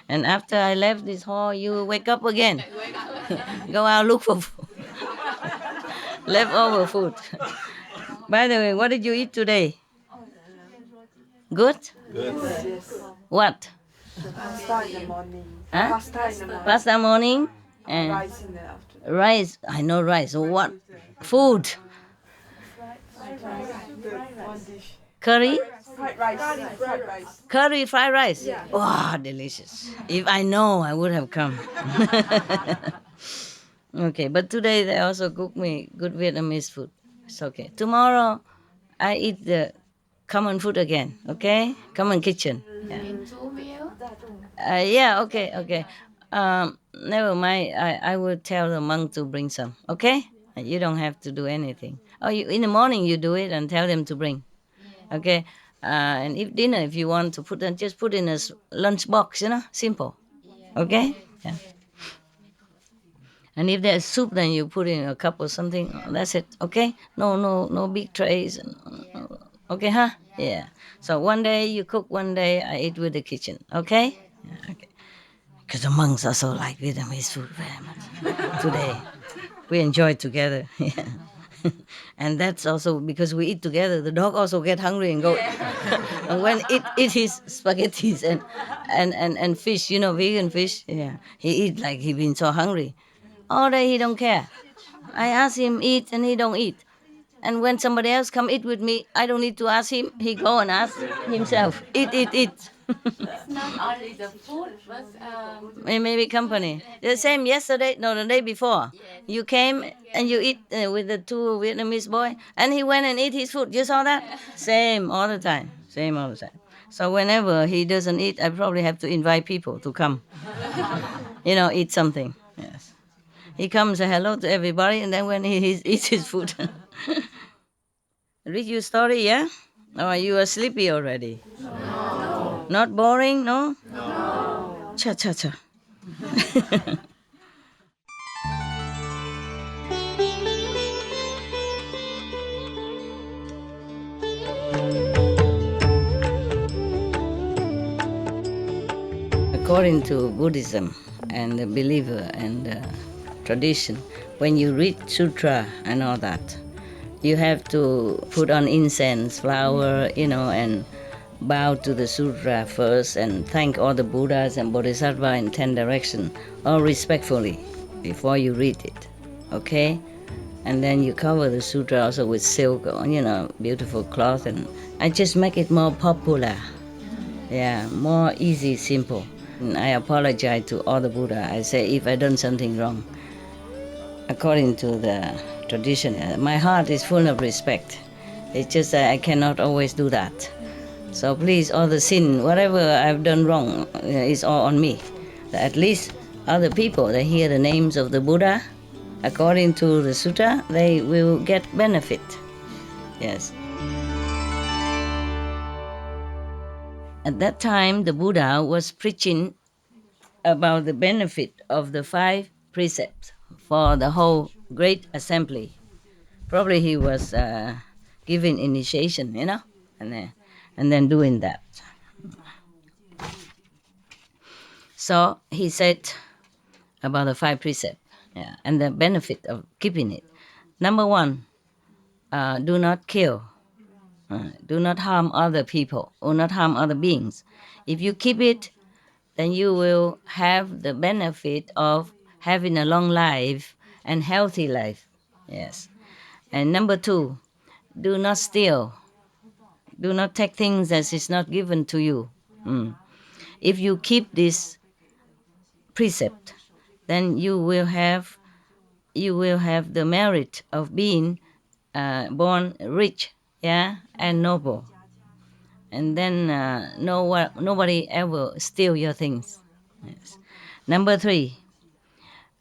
And after I left this hall, you wake up again. Go out, look for food. Leftover food. By the way, what did you eat today? Good? Good. Yes. What? Pasta in the morning. Huh? Pasta in the morning. Pasta morning and Rice in the afternoon. rice. I know rice. So what? Food. One dish. Curry? Fried rice. Fried rice. Curry fried rice. Wow, delicious. If I know, I would have come. Okay, but today they also cook me good Vietnamese food. It's okay. Tomorrow I eat the common food again. Okay, common kitchen. Yeah. Yeah. Okay. Okay. Never mind. I will tell the monk to bring some. Okay. You don't have to do anything. or in the morning you do it and tell them to bring. Okay, and if dinner, if you want to put, then just put in a lunch box. Simple. Okay. Yeah. And if there's soup, then you put in a cup or something. That's it. Okay. No big trays. Okay, huh? Yeah. So one day you cook, one day I eat with the kitchen. Okay. Yeah, okay. Because the monks also like Vietnamese food very much. Today, we enjoy together. Yeah. And that's also because we eat together. The dog also get hungry and go, and when it eat his spaghettis and fish, vegan fish. Yeah, he eat like he been so hungry. All day he don't care. I ask him eat and he don't eat. And when somebody else come eat with me, I don't need to ask him. He go and ask himself. Eat. Not only the food, but Maybe company. The same yesterday, no, the day before. You came and you eat with the two Vietnamese boy, and he went and eat his food. You saw that? Same all the time. Same all the time. So whenever he doesn't eat, I probably have to invite people to come. Eat something. Yes. He comes, say hello to everybody, and then when he eats his food. Read your story, yeah? Or you are sleepy already? No. Not boring, no? No. Cha. According to Buddhism and the believer and the tradition, when you read sutra and all that, you have to put on incense, flower, and bow to the sutra first and thank all the Buddhas and Bodhisattva in 10 directions, all respectfully, before you read it. Okay? And then you cover the sutra also with silk, beautiful cloth, and I just make it more popular. Yeah, more easy, simple. And I apologize to all the Buddha. I say if I done something wrong, according to the tradition, my heart is full of respect. It's just that I cannot always do that. So please, all the sin, whatever I've done wrong, is all on me. At least other people, they hear the names of the Buddha, according to the sutta, they will get benefit. Yes. At that time, the Buddha was preaching about the benefit of the 5 precepts for the whole great assembly. Probably he was giving initiation, and then doing that. So he said about the 5 precepts, and the benefit of keeping it. Number 1, do not kill. Do not harm other people or not harm other beings. If you keep it, then you will have the benefit of having a long life and healthy life. Yes. And number 2, do not steal. Do not take things as is not given to you. If you keep this precept, then you will have the merit of being born rich, and noble. And then nobody ever steal your things. Yes. Number 3,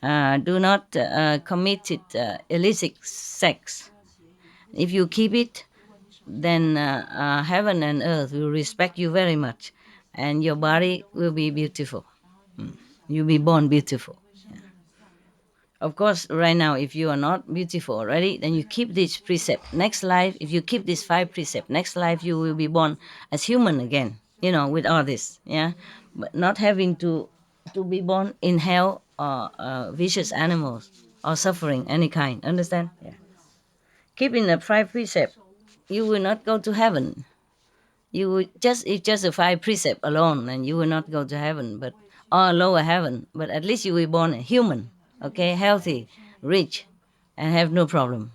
do not commit illicit sex. If you keep it, then heaven and earth will respect you very much, and your body will be beautiful. You'll be born beautiful. Of course, right now, if you are not beautiful already, then you keep this precept. Next life, if you keep these 5 precepts, next life you will be born as human again, with all this, but not having to be born in hell or vicious animals or suffering any kind. Understand? Yeah. Keeping the 5 precepts, you will not go to heaven. You will it's just a 5 precept alone, and you will not go to heaven, or lower heaven. But at least you will be born a human, okay, healthy, rich, and have no problem.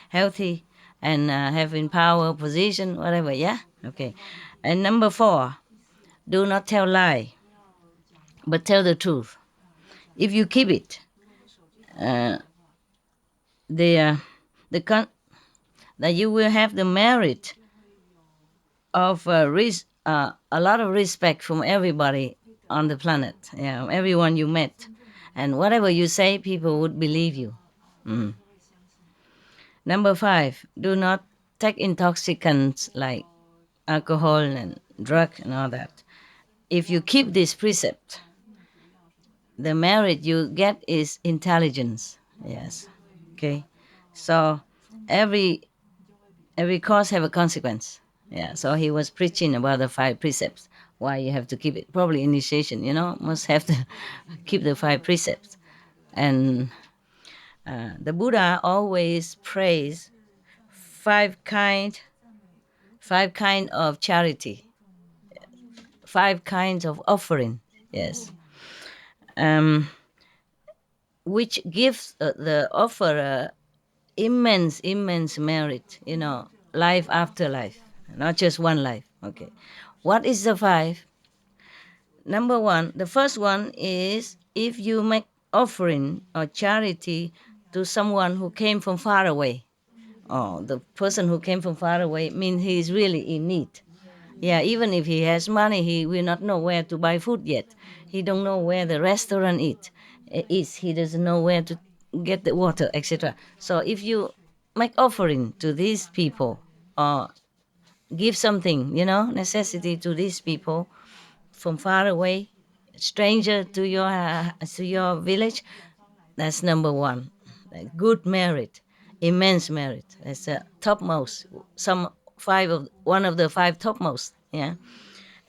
Healthy and having power, position, whatever. Yeah, okay. And number 4, do not tell lie, but tell the truth. If you keep it, that you will have the merit of a lot of respect from everybody on the planet, everyone you met, and whatever you say, people would believe you. Number 5, do not take intoxicants like alcohol and drug and all that. If you keep this precept, the merit you get is intelligence. Yes. Okay. So every cause have a consequence. Yeah. So he was preaching about the 5 precepts. Why you have to keep it? Probably initiation. Must have to keep the 5 precepts. And the Buddha always prays 5 kind of charity, 5 kinds of offering. Yes. Which gives the offerer immense merit, life after life, not just one life. Okay. What is the 5? Number 1, the first one is if you make offering or charity to someone who came from far away. Oh, the person who came from far away means he is really in need. Yeah, even if he has money, he will not know where to buy food yet. He don't know where the restaurant is. He doesn't know where to get the water, etc. So if you make offering to these people or give something, necessity to these people from far away, stranger to your village, that's number 1. Like good merit, immense merit. That's the topmost. One of the 5 topmost. Yeah.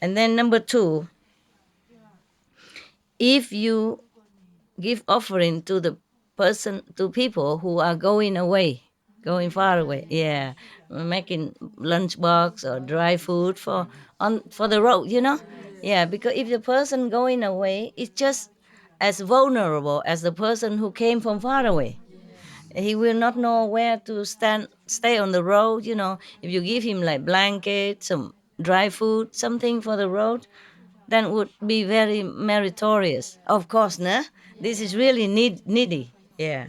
And then number 2, if you give offering to people who are going away, going far away, yeah, making lunchbox or dry food for the road, yeah, because if the person going away is just as vulnerable as the person who came from far away, he will not know where to stay on the road. If you give him like blanket, some dry food, something for the road, then would be very meritorious. Of course, nah? This is really needy. Yeah.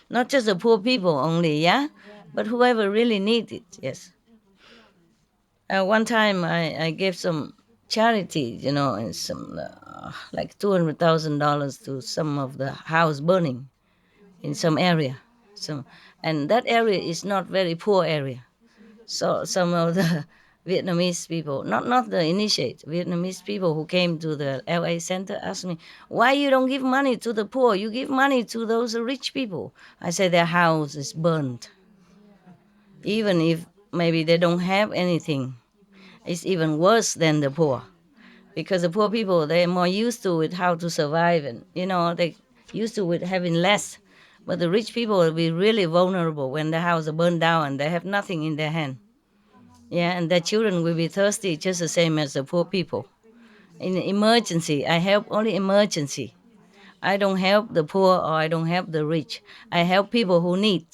Not just the poor people only, yeah? But whoever really needs it, yes. One time I gave some charity, and some like $200,000 to some of the house burning in some area. And that area is not very poor area. So some of the Vietnamese people, not the initiate, Vietnamese people who came to the LA center asked me, why you don't give money to the poor? You give money to those rich people. I said their house is burned. Even if maybe they don't have anything, it's even worse than the poor. Because the poor people, they're more used to it, how to survive, and they used to it having less. But the rich people will be really vulnerable when the house is burned down and they have nothing in their hand. Yeah, and their children will be thirsty just the same as the poor people. In emergency, I help only emergency. I don't help the poor or I don't help the rich. I help people who need.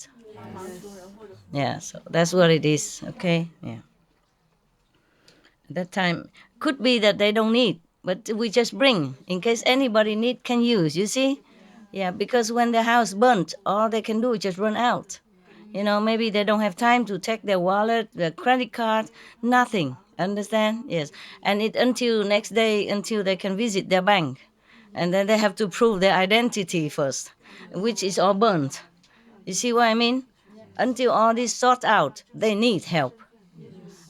Yeah, so that's what it is. Okay, yeah. At that time, could be that they don't need, but we just bring in case anybody need can use. You see, yeah, because when the house burnt, all they can do is just run out. Maybe they don't have time to take their wallet, their credit card, nothing. Understand? Yes. And it until next day, until they can visit their bank. And then they have to prove their identity first, which is all burnt. You see what I mean? Until all this sort out, they need help.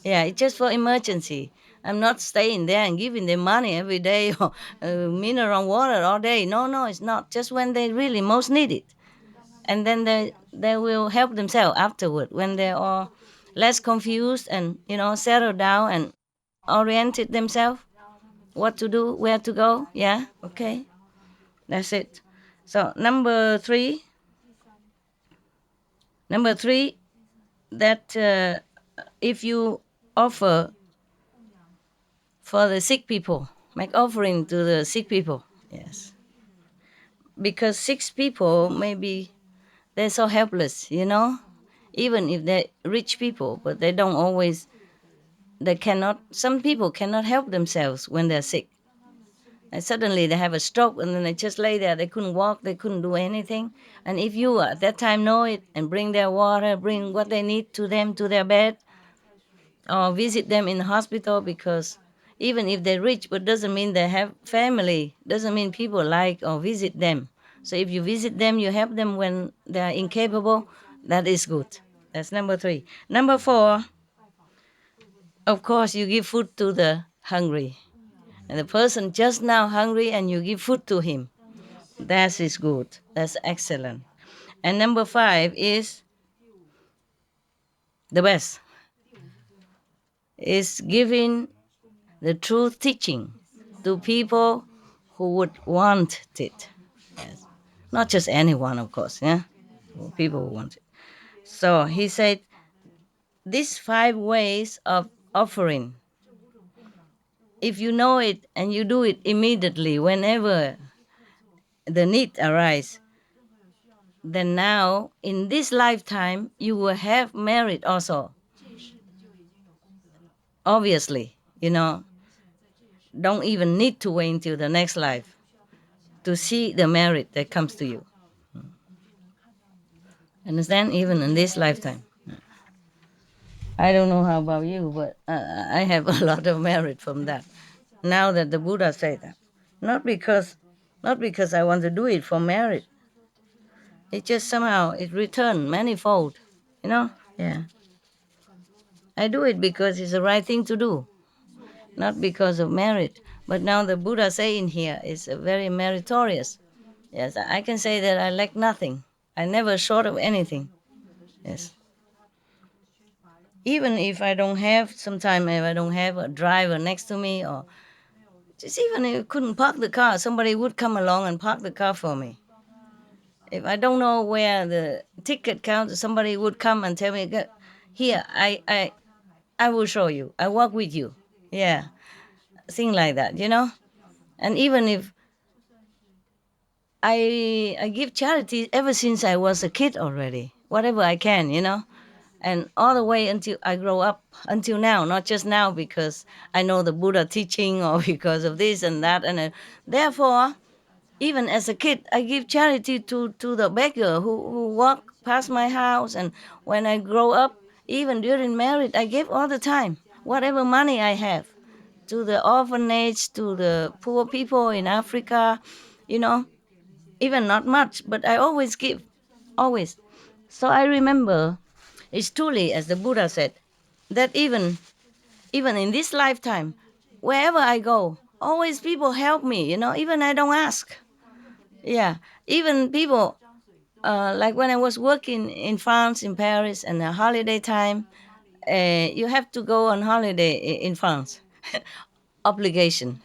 Yeah, it's just for emergency. I'm not staying there and giving them money every day or mineral water all day. No, it's not. Just when they really most need it. And then they will help themselves afterward when they are less confused and settle down and oriented themselves what to do, where to go. Yeah, okay, that's it. So number three, that if you offer for the sick people, make offering to the sick people. Yes, because sick people maybe they're so helpless, even if they're rich people, but they don't always, some people cannot help themselves when they're sick. And suddenly they have a stroke and then they just lay there. They couldn't walk, they couldn't do anything. And if you at that time know it and bring their water, bring what they need to them to their bed, or visit them in the hospital, because even if they're rich, but doesn't mean they have family, doesn't mean people like or visit them. So if you visit them, you help them when they're incapable, that is good. That's number 3. Number 4, of course, you give food to the hungry. And the person just now hungry and you give food to him. That is good. That's excellent. And number 5 is the best. Is giving the true teaching to people who would want it. Yes. Not just anyone, of course, yeah? People who want it. So he said, these 5 ways of offering, if you know it and you do it immediately whenever the need arises, then now in this lifetime you will have merit also. Obviously, don't even need to wait until the next life to see the merit that comes to you. Understand? Even in this lifetime. I don't know how about you, but I have a lot of merit from that. Now that the Buddha said that, not because I want to do it for merit. It just somehow it returned manifold, Yeah. I do it because it's the right thing to do, not because of merit. But now the Buddha saying here is very meritorious. Yes, I can say that I lack nothing. I never short of anything. Yes. Even if I don't have, sometimes if I don't have a driver next to me, or just even if I couldn't park the car, somebody would come along and park the car for me. If I don't know where the ticket counter, somebody would come and tell me, here, I will show you. I walk with you. Yeah, thing like that, And even if I give charity ever since I was a kid already, whatever I can, and all the way until I grow up, until now, not just now because I know the Buddha teaching or because of this and that. And therefore, even as a kid, I give charity to the beggar who walk past my house. And when I grow up, even during marriage, I give all the time, whatever money I have, to the orphanage, to the poor people in Africa, even not much, but I always give, always. So I remember, it's truly, as the Buddha said, that even in this lifetime, wherever I go, always people help me, even I don't ask. Yeah, even people, like when I was working in France, in Paris, and a holiday time, you have to go on holiday in France. Obligation.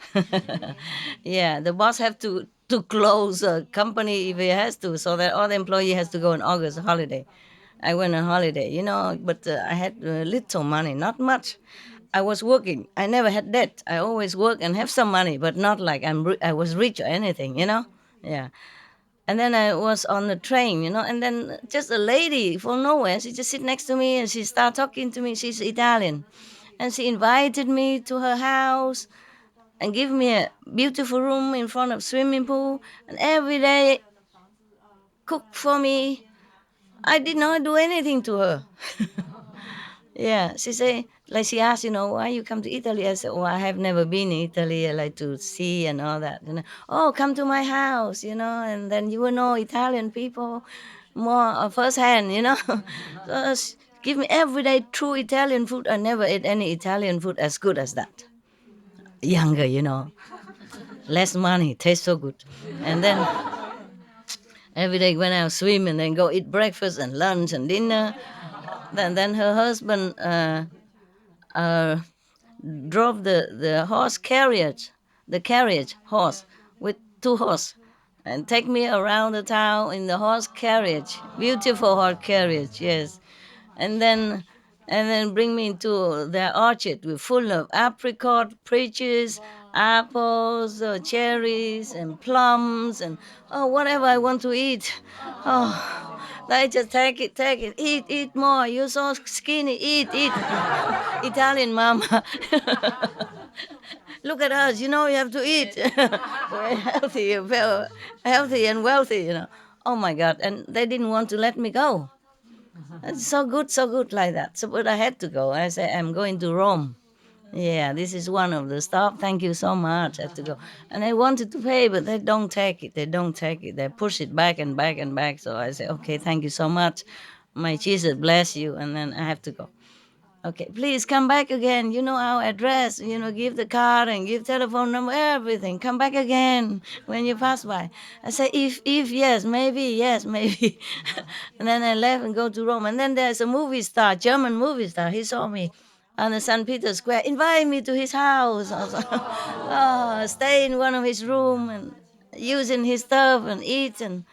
Yeah, the boss have to close a company if he has to, so that all the employee has to go on August holiday. I went on holiday, but I had little money, not much. I was working. I never had debt. I always work and have some money, but not like I was rich or anything, Yeah. And then I was on the train, and then just a lady from nowhere, she just sit next to me and she started talking to me. She's Italian. And she invited me to her house and give me a beautiful room in front of swimming pool, and every day cook for me. I did not do anything to her. Yeah, she say, like she asked, why you come to Italy? I said, oh, I have never been in Italy. I like to see and all that. Oh, come to my house, and then you will know Italian people more firsthand, So give me everyday true Italian food. I never ate any Italian food as good as that. Younger, less money, tastes so good. And then every day when I swim and then go eat breakfast and lunch and dinner. Then her husband uh, drove the horse carriage, the carriage horse with 2 horse, and take me around the town in the horse carriage, beautiful horse carriage, yes, and then bring me into their orchard with full of apricot, peaches, apples, cherries, and plums, and whatever I want to eat. Oh, I just take it, eat more. You're so skinny, eat. Italian mama. Look at us, you have to eat. We're healthy, healthy and wealthy, Oh my God, and they didn't want to let me go. It's so good like that. So, but I had to go. I said, I'm going to Rome. Yeah, this is one of the stop. Thank you so much. I have to go. And I wanted to pay, but they don't take it. They don't take it. They push it back and back and back. So I said, okay, thank you so much. my Jesus bless you, and then I have to go. Okay, please come back again. You know our address. Give the card and give telephone number, everything. Come back again when you pass by. I say, if yes, maybe, yes, maybe. And then I left and go to Rome. And then there's a movie star, German movie star. He saw me on the St. Peter Square, invite me to his house. Stay in one of his room and using his stuff and eat and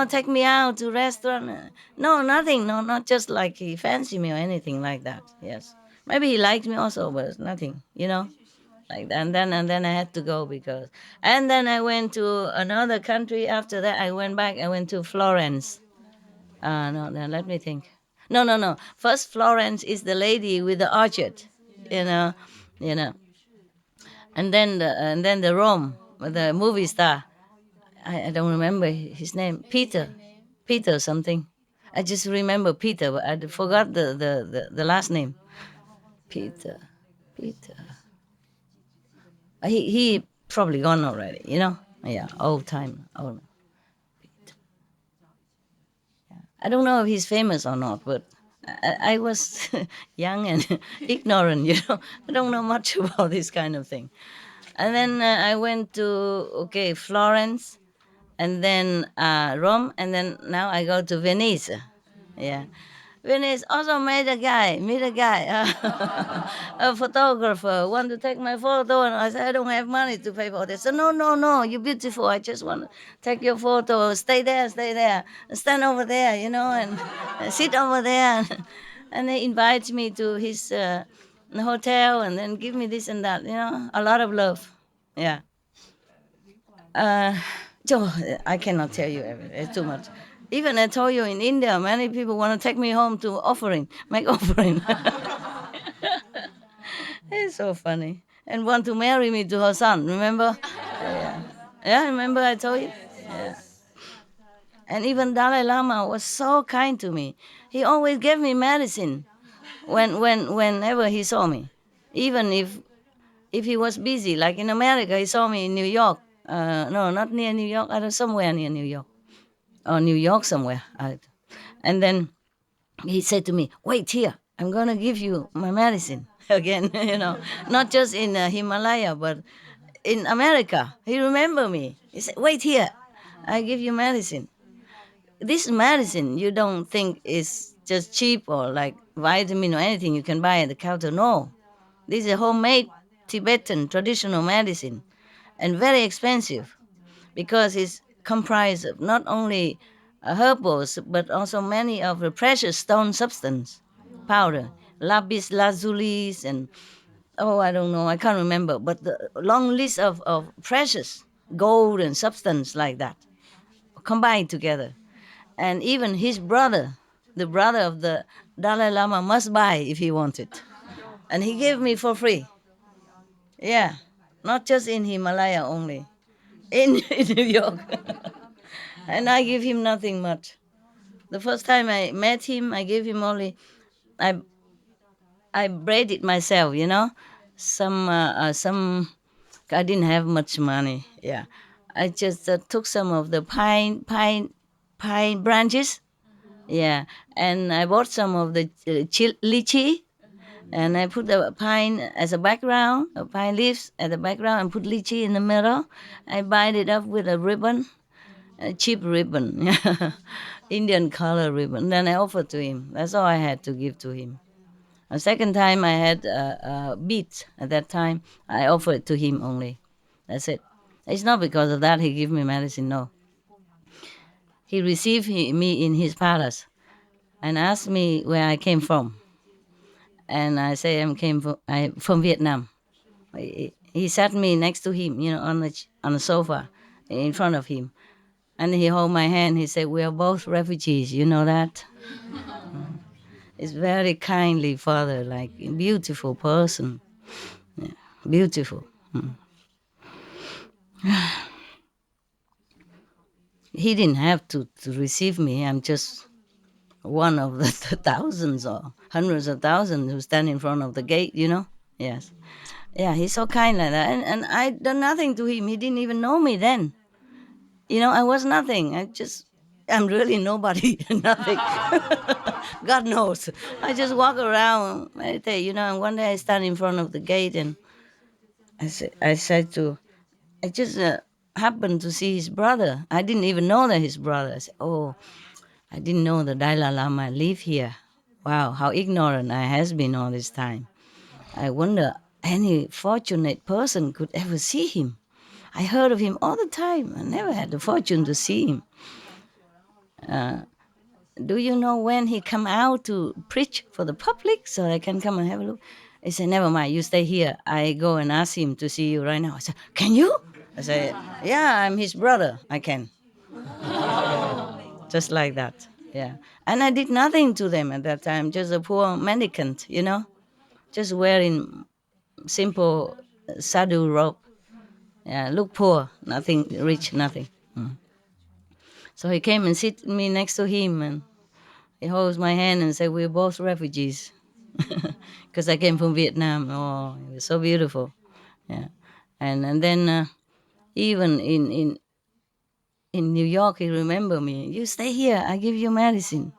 take me out to restaurant. No, nothing. No, not just like he fancy me or anything like that. Yes, maybe he liked me also, but it's nothing. Like that. And then I had to go because. And then I went to another country. After that, I went back. I went to Florence. No, no, let me think. No, no, no. First, Florence is the lady with the orchard. You know, you know. And then the Rome, with the movie star. I don't remember his name. Peter something. I just remember Peter, but I forgot the last name. Peter. Peter. He probably gone already. Yeah, old time. Old. I don't know if he's famous or not, but I was young and ignorant. I don't know much about this kind of thing. And then I went to Florence, and then Rome, and then now I go to Venice. Yeah. Venice also meet a guy, a photographer, want to take my photo, and I said I don't have money to pay for this. So no, no, no, you're beautiful. I just want to take your photo. Stay there, stand over there, and sit over there, and they invite me to his hotel, and then give me this and that, a lot of love. Yeah. Uh, I cannot tell you everything. It's too much. Even I told you in India, many people want to take me home to make offering. It's so funny. And want to marry me to her son, remember? Yeah. Yeah, remember I told you? Yeah. And even Dalai Lama was so kind to me. He always gave me medicine whenever he saw me. Even if he was busy, like in America, he saw me in New York. No, not near New York, somewhere near New York. Or New York somewhere. And then he said to me, wait here, I'm going to give you my medicine again, not just in Himalaya, but in America. He remembered me. He said, wait here, I give you medicine. This medicine you don't think is just cheap or like vitamin or anything you can buy at the counter. No, this is a homemade Tibetan traditional medicine and very expensive because it's comprised of not only herbals but also many of the precious stone substance powder, lapis lazuli, and I don't know, I can't remember, but the long list of precious gold and substance like that combined together. And even his brother, the brother of the Dalai Lama, must buy if he wanted. And he gave me for free. Yeah, not just in Himalaya only, in New York. And I give him nothing much. The first time I met him, I gave him only, I I braided myself, some. I didn't have much money. Yeah, I just took some of the pine branches. Yeah, and I bought some of the lychee, and I put the pine as a background, pine leaves as a background, and put lychee in the middle. I bind it up with a ribbon, a cheap ribbon, Indian color ribbon. Then I offered to him. That's all I had to give to him. A second time I had beets. At that time, I offered to him only. That's it. It's not because of that he gave me medicine. No, he received me in his palace and asked me where I came from, and I say I from Vietnam. He sat me next to him, on the sofa, in front of him, and he held my hand. He said, "We are both refugees. You know that." It's very kindly father, like a beautiful person, beautiful. He didn't have to receive me. I'm just one of the thousands or hundreds of thousands who stand in front of the gate. Yes. Yeah, he's so kind like that. And I done nothing to him. He didn't even know me then. I was nothing. I just I'm really nobody, nothing. God knows. I just walk around, meditate, and one day I stand in front of the gate and I said to, I just happened to see his brother. I didn't even know that his brother. I said, oh, I didn't know the Dalai Lama live here. Wow, how ignorant I has been all this time. I wonder any fortunate person could ever see him. I heard of him all the time. I never had the fortune to see him. Do you know when he come out to preach for the public so I can come and have a look? He said, never mind, you stay here. I go and ask him to see you right now. I said, can you? I said, yeah, I'm his brother. I can. Just like that. Yeah. And I did nothing to them at that time, just a poor mendicant, just wearing simple sadhu robe. Yeah, look poor, nothing rich, nothing. So he came and sit me next to him and he holds my hand and said, we're both refugees. Because I came from Vietnam. Oh, it was so beautiful. Yeah. And then even in New York, he remembered me. You stay here, I give you medicine.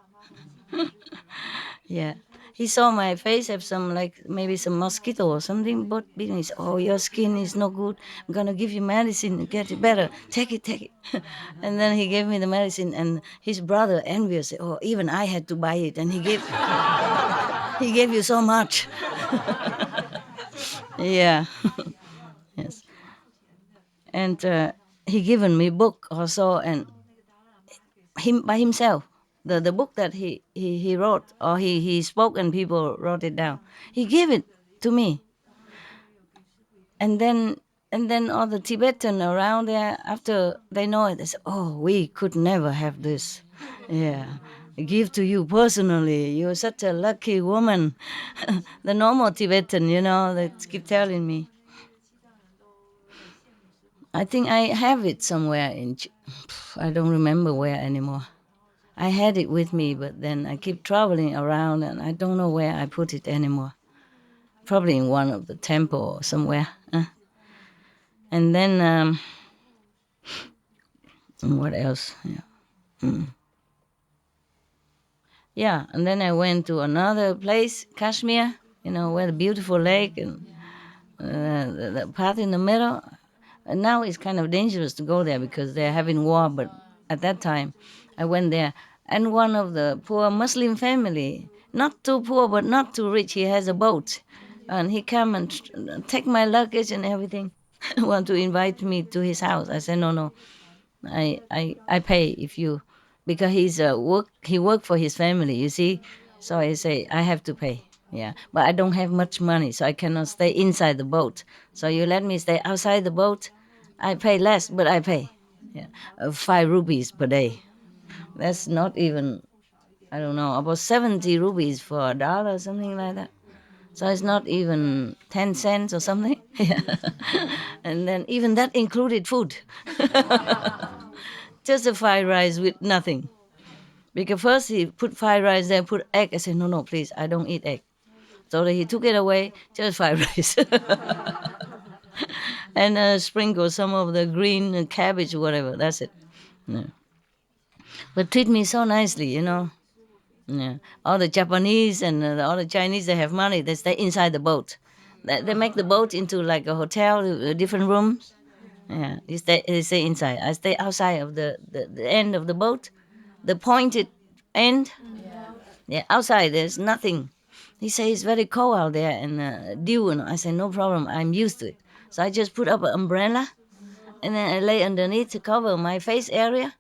Yeah. He saw my face have some, like, maybe some mosquito or something, but he said, oh, your skin is no good. I'm going to give you medicine to get it better. Take it, take it. And then he gave me the medicine, and his brother, envious, said, oh, even I had to buy it. And he gave you so much. Yeah. Yes. And he given me book also, and him by himself. The book that he wrote or he spoke and people wrote it down. He gave it to me. And then all the Tibetan around there, after they know it, they say, oh, we could never have this. Yeah. Give to you personally. You're such a lucky woman. The normal Tibetan, they keep telling me. I think I have it somewhere I don't remember where anymore. I had it with me, but then I keep traveling around and I don't know where I put it anymore. Probably in one of the temple or somewhere. And then, what else? Yeah, and then I went to another place, Kashmir, where the beautiful lake and the path in the middle. And now it's kind of dangerous to go there because they're having war, but at that time I went there. And one of the poor Muslim family, not too poor but not too rich, he has a boat. And he come and take my luggage and everything, want to invite me to his house. I said, no, I pay if you, because he work for his family, you see. So I say I have to pay. Yeah, but I don't have much money, so I cannot stay inside the boat. So you let me stay outside the boat. I pay less, but I pay. Yeah, 5 rupees per day. That's not even, I don't know, about 70 rupees for $1, something like that. So it's not even 10 cents or something. Yeah. And then even that included food. Just a fried rice with nothing. Because first he put fried rice, then put egg. I said, no, please, I don't eat egg. So he took it away, just fried rice. And sprinkle some of the green cabbage, whatever. That's it. Yeah. But treat me so nicely. Yeah. All the Japanese and all the Chinese, they have money. They stay inside the boat. They make the boat into like a hotel, different rooms. Yeah, they stay inside. I stay outside of the end of the boat, the pointed end. Yeah, outside there's nothing. He says it's very cold out there and dew. And I say no problem. I'm used to it. So I just put up an umbrella, and then I lay underneath to cover my face area.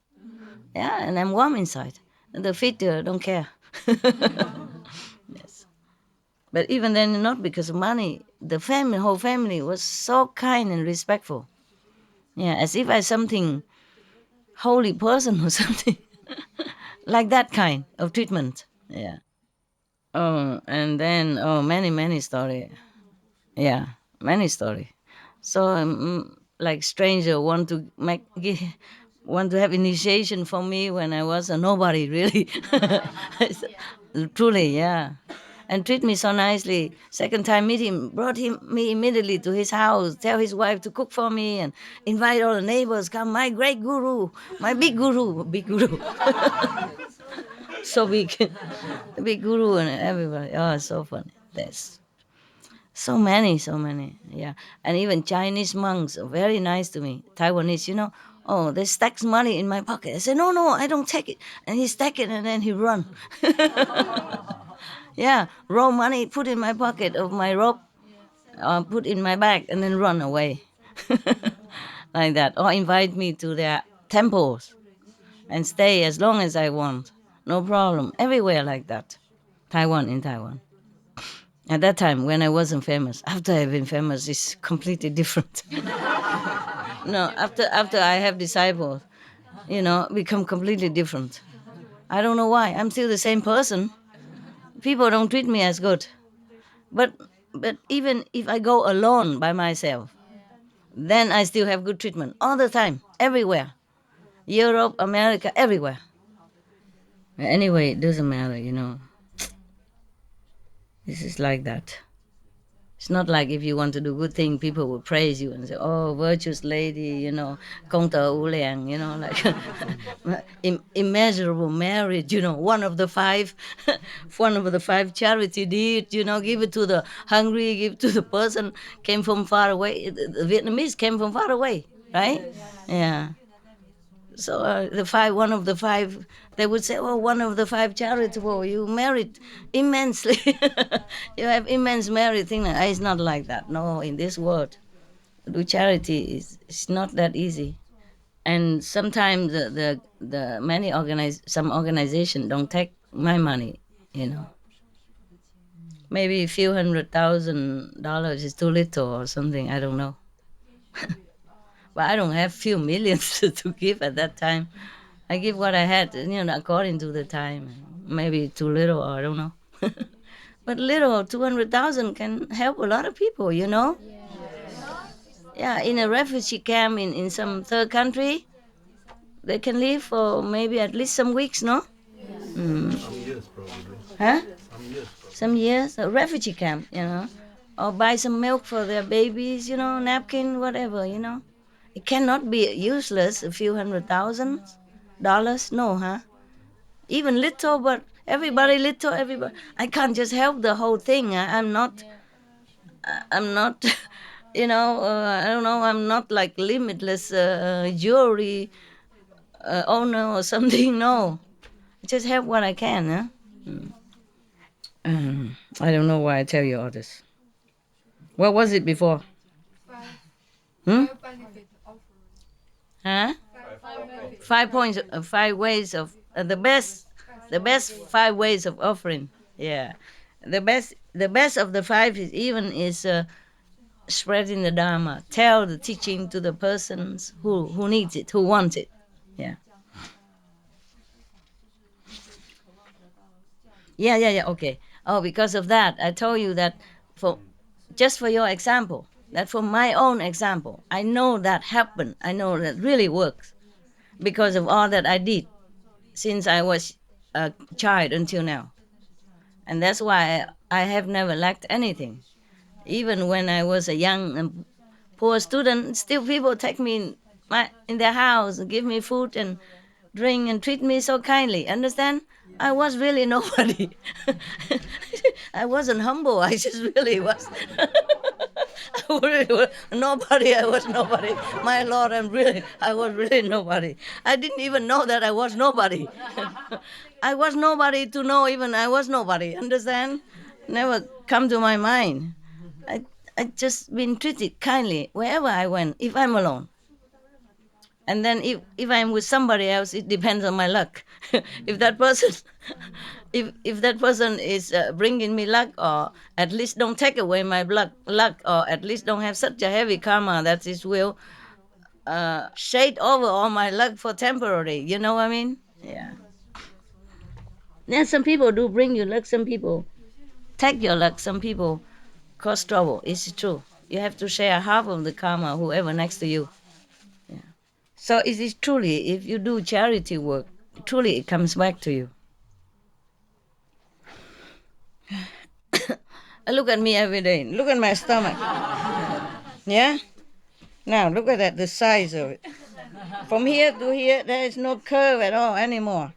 Yeah, and I'm warm inside. And the feet don't care. Yes. But even then, not because of money. The whole family was so kind and respectful. Yeah, as if I something holy person or something. Like that kind of treatment. Yeah. Oh, and then many story. Yeah, many story. So like stranger want to have initiation for me when I was a nobody really. Truly, yeah. and treat me so nicely. Second time meet him, me immediately to his house, tell his wife to cook for me, and invite all the neighbors. Come, my great guru, my big guru, so big, big guru, and everybody. Oh, so funny. That's so many, so many. Yeah, and even Chinese monks are very nice to me. Taiwanese, Oh, they stacks money in my pocket. I said, no, no, I don't take it. And he stack it, and then he run. Yeah, raw money put in my pocket of my robe, put in my bag, and then run away. Like that. Or invite me to their temples and stay as long as I want. No problem. Everywhere like that. In Taiwan. At that time, when I wasn't famous, after I've been famous, it's completely different. No, after I have disciples, become completely different. I don't know why. I'm still the same person. People don't treat me as good. But even if I go alone by myself, then I still have good treatment all the time, everywhere. Europe, America, everywhere. Anyway, it doesn't matter. This is like that. It's not like if you want to do good thing, people will praise you and say, "Oh, virtuous lady," "Công tờ ưu liang," like immeasurable merit. One of the five, one of the five charity deed. Give it to the hungry, give it to the person came from far away. The Vietnamese came from far away, right? Yeah. So one of the five, they would say, "Oh, one of the five charitable. You merit immensely. You have immense merit." Thing like, it's not like that. No, in this world, do charity is it's not that easy. And sometimes the some organization don't take my money. Maybe a few $100,000 is too little or something. I don't know. But I don't have few millions to give at that time. I give what I had, according to the time. Maybe too little, or I don't know. But little, 200,000 can help a lot of people. Yeah, in a refugee camp in some third country, they can live for maybe at least some weeks, no? Some years probably. Huh? Some years. Some years, a refugee camp. Or buy some milk for their babies, napkin, whatever. It cannot be useless, a few $100,000. No, huh? Even little, but everybody little, everybody. I can't just help the whole thing. I'm not, I don't know, I'm not like limitless jewelry owner or something. No, I just help what I can. Huh? I don't know why I tell you all this. What was it before? Hmm? Huh? 5 points, 5 ways of the best 5 ways of offering. Yeah, the best of the five is spreading the Dharma. Tell the teaching to the persons who needs it, who wants it. Yeah. Yeah. Okay. Oh, because of that, I told you that for your example, that for my own example, I know that happened. I know that really works because of all that I did since I was a child until now. And that's why I have never lacked anything. Even when I was a young and poor student, still people take me in their house and give me food and drink and treat me so kindly. Understand? I was really nobody. I wasn't humble. I just really was. I really was nobody. I was nobody. My Lord, I was really nobody. I didn't even know that I was nobody. I was nobody to know even I was nobody. Understand? Never come to my mind. I just been treated kindly wherever I went, if I'm alone. And then if I'm with somebody else, it depends on my luck. If that person, if that person is bringing me luck, or at least don't take away my luck, or at least don't have such a heavy karma that it will shade over all my luck for temporary. You know what I mean? Yeah. Yeah, some people do bring you luck. Some people take your luck. Some people cause trouble. It's true. You have to share half of the karma, whoever next to you. So it is truly, if you do charity work, truly it comes back to you. Look at me every day. Look at my stomach. Yeah? Now, look at that, the size of it. From here to here, there is no curve at all anymore.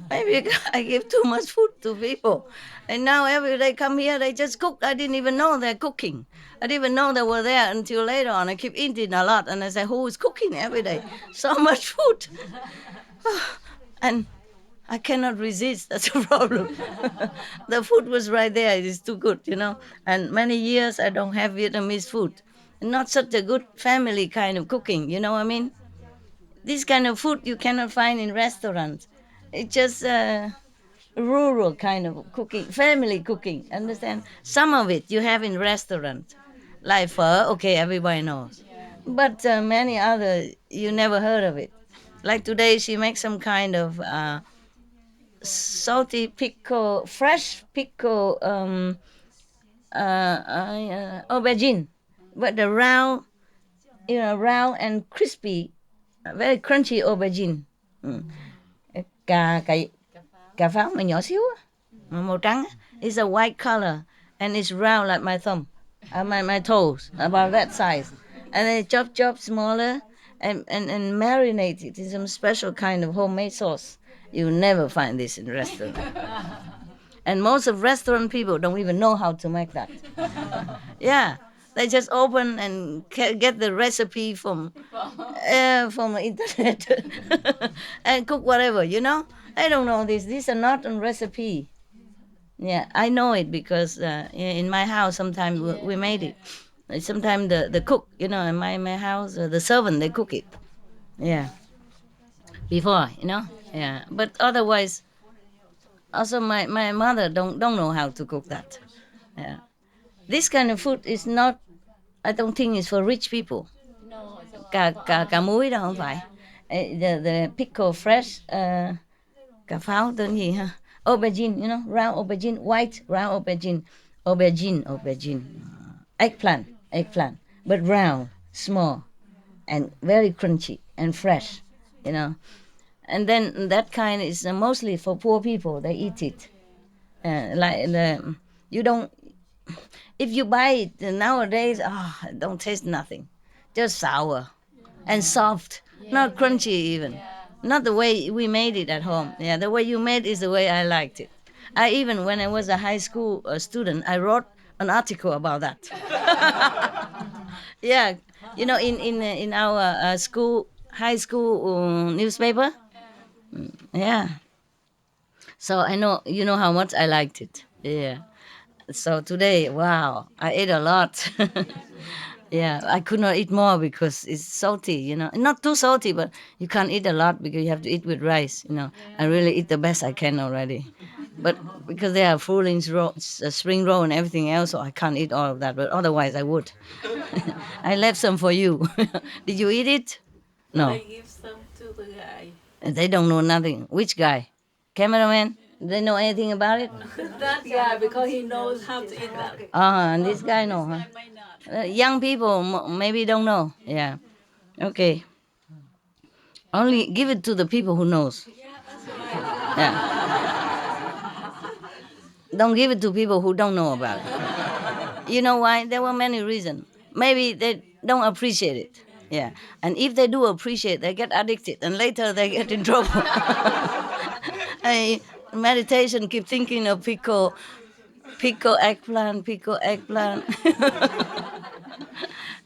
Maybe I give too much food to people. And now every day come here, they just cook. I didn't even know they're cooking. I didn't even know they were there until later on. I keep eating a lot, and I say, who is cooking every day? So much food. And I cannot resist. That's a problem. The food was right there. It is too good, And many years I don't have Vietnamese food. Not such a good family kind of cooking, you know what I mean? This kind of food you cannot find in restaurants. It's just rural kind of cooking, family cooking. Understand? Some of it you have in restaurants, like pho. Okay, everybody knows, but many other you never heard of it. Like today, she makes some kind of salty pickle, fresh pickle, aubergine, but the round, round and crispy, very crunchy aubergine. Ừ. Cà cà cà pháo mà nhỏ xíu á, màu trắng á. It's a white color and it's round like my thumb, my toes, about that size. And they chop smaller and marinate it in some special kind of homemade sauce. You never find this in restaurant. And most of restaurant people don't even know how to make that. Yeah, they just open and get the recipe from the internet and cook whatever, I don't know this. These are not on recipe. Yeah, I know it because in my house sometimes we made it. Sometimes the cook, in my house, the servant, they cook it. Yeah, before, Yeah, but otherwise, also my mother don't know how to cook that. Yeah, this kind of food is not. I don't think it's for rich people. Cà muối đâu không phải. The pickle fresh, cà pháo tên gì ha? Aubergine, round aubergine, white round aubergine. Eggplant, but round, small, and very crunchy and fresh, And then that kind is mostly for poor people. They eat it. You don't. If you buy it nowadays, don't taste nothing, just sour and soft, not crunchy even. Not the way we made it at home. Yeah, the way you made is the way I liked it. I even, when I was a high school student, I wrote an article about that. Yeah, in our high school newspaper. Yeah. So I know how much I liked it. Yeah. So today, wow, I ate a lot. Yeah, I could not eat more because it's salty, Not too salty, but you can't eat a lot because you have to eat with rice. I really eat the best I can already. But because there are spring roll and everything else, so I can't eat all of that. But otherwise, I would. I left some for you. Did you eat it? No. I give some to the guy. They don't know nothing. Which guy? Cameraman? They know anything about it? That guy, because he knows how to eat that. And this guy know, huh? I might not. Young people maybe don't know. Yeah. Okay. Only give it to the people who knows. Yeah. Don't give it to people who don't know about it. You know why? There were many reasons. Maybe they don't appreciate it. Yeah. And if they do appreciate, they get addicted, and later they get in trouble. Meditation, keep thinking of pickle eggplant.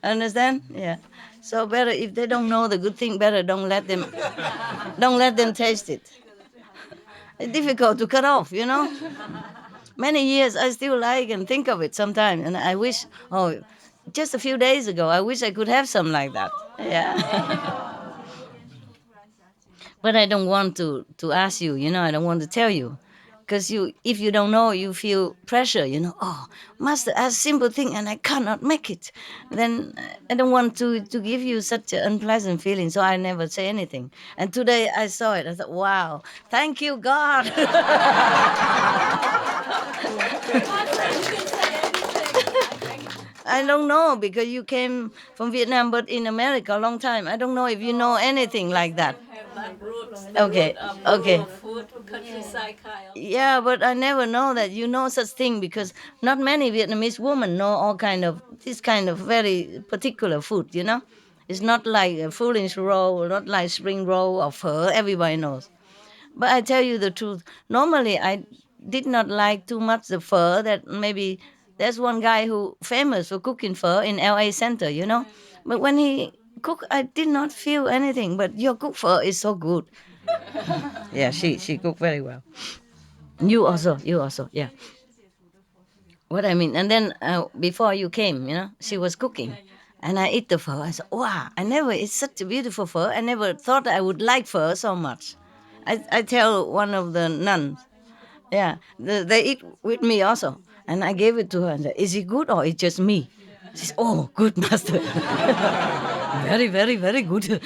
Understand? Yeah. So better, if they don't know the good thing, better don't let them taste it. It's difficult to cut off, Many years I still like and think of it sometimes, and I wish, just a few days ago, I wish I could have some like that. Yeah. But I don't want to ask you, I don't want to tell you. Because if you don't know, you feel pressure, Master, a simple thing and I cannot make it. Then I don't want to give you such an unpleasant feeling, so I never say anything. And today I saw it, I thought, wow, thank you, God. I don't know, because you came from Vietnam, but in America a long time. I don't know if you know anything like that. roots. Okay, okay. Food, countryside kind of. Yeah, but I never know that you know such thing because not many Vietnamese women know all kind of this kind of very particular food. You know, it's not like a Fulings roll, not like spring roll or pho. Everybody knows. But I tell you the truth. Normally, I did not like too much the pho. That maybe there's one guy who famous for cooking pho in L.A. Center. You know, but when he cook, I did not feel anything. But your cook pho is so good. Yeah, she cooked very well. You also, yeah. What I mean, and then before you came, you know, she was cooking, and I eat the pho. I said, wow, I never. It's such a beautiful pho. I never thought I would like pho so much. I tell one of the nuns, yeah, they eat with me also, and I gave it to her and said, is it good or it's just me? She said, oh, good, master. Very, very, very good. You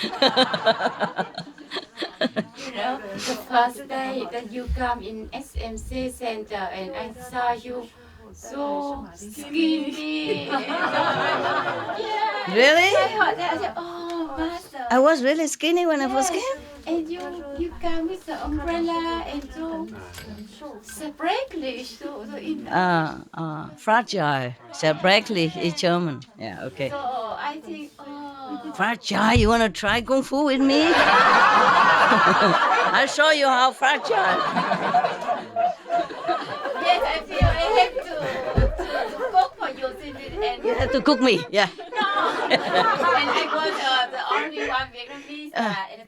know, the first day that you come in SMC center and I saw you so skinny. Yeah. Really? I heard that. I said, oh, master. I was really skinny when I first came. And you come with the umbrella and so sparkly, so in Fragile. Zerbrechlich is German. Yeah, okay. so I think, oh, Fragile, you want to try Kung Fu with me? I'll show you how fragile. yes, I feel I have to cook for you and You have to cook me, yeah. no. And I was the only one Vietnamese.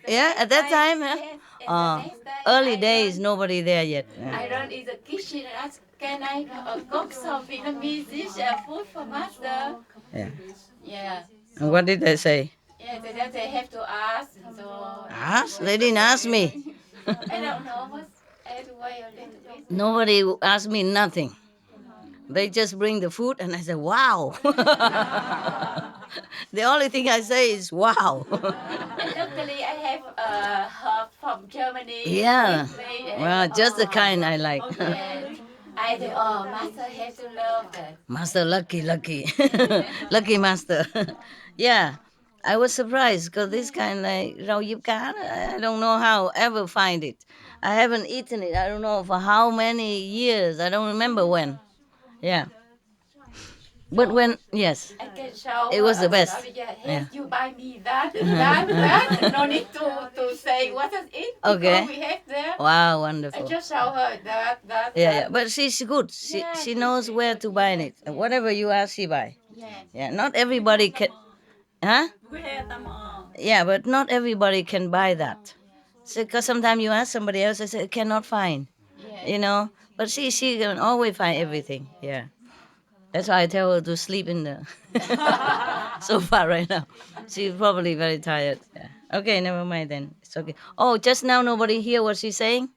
Yeah, at that time, huh? Yes, and the next day, Early I days, nobody there yet. Yeah. I run in the kitchen and ask, can I cook some Vietnamese dish food for master? Yeah. Yeah. And what did they say? Yeah, they have to ask. So Ask? They didn't ask me. I don't know what. I have to wait a little bit. Nobody asked me nothing. They just bring the food and I say, wow. The only thing I say is, wow. And luckily, I have herb from Germany. Yeah. with me, and- Well, just the kind I like. And I think, oh, master has to love that. Master, lucky. Lucky master. Yeah. I was surprised because this kind like rau diếp cá, I don't know how ever find it. I haven't eaten it. I don't know for how many years. I don't remember when. Yeah. But when, yes. I can show. It was the best. Sorry, yeah, Yeah. you buy me that. No need to say what is it. Because Okay. we have there. Wow, I wonderful. just show her that. Yeah. But she's good. Yeah, She knows where to buy it. Whatever you ask, she buy. Yeah. Yeah. Not everybody can. Huh? We have them all. Yeah, but not everybody can buy that. Because sometimes you ask somebody else, they say, cannot find. Yeah. You know. But she can always find everything. Yeah. That's why I tell her to sleep in the sofa right now. She's probably very tired. Yeah. Okay, never mind then. It's okay. Oh, just now nobody hear what she's saying?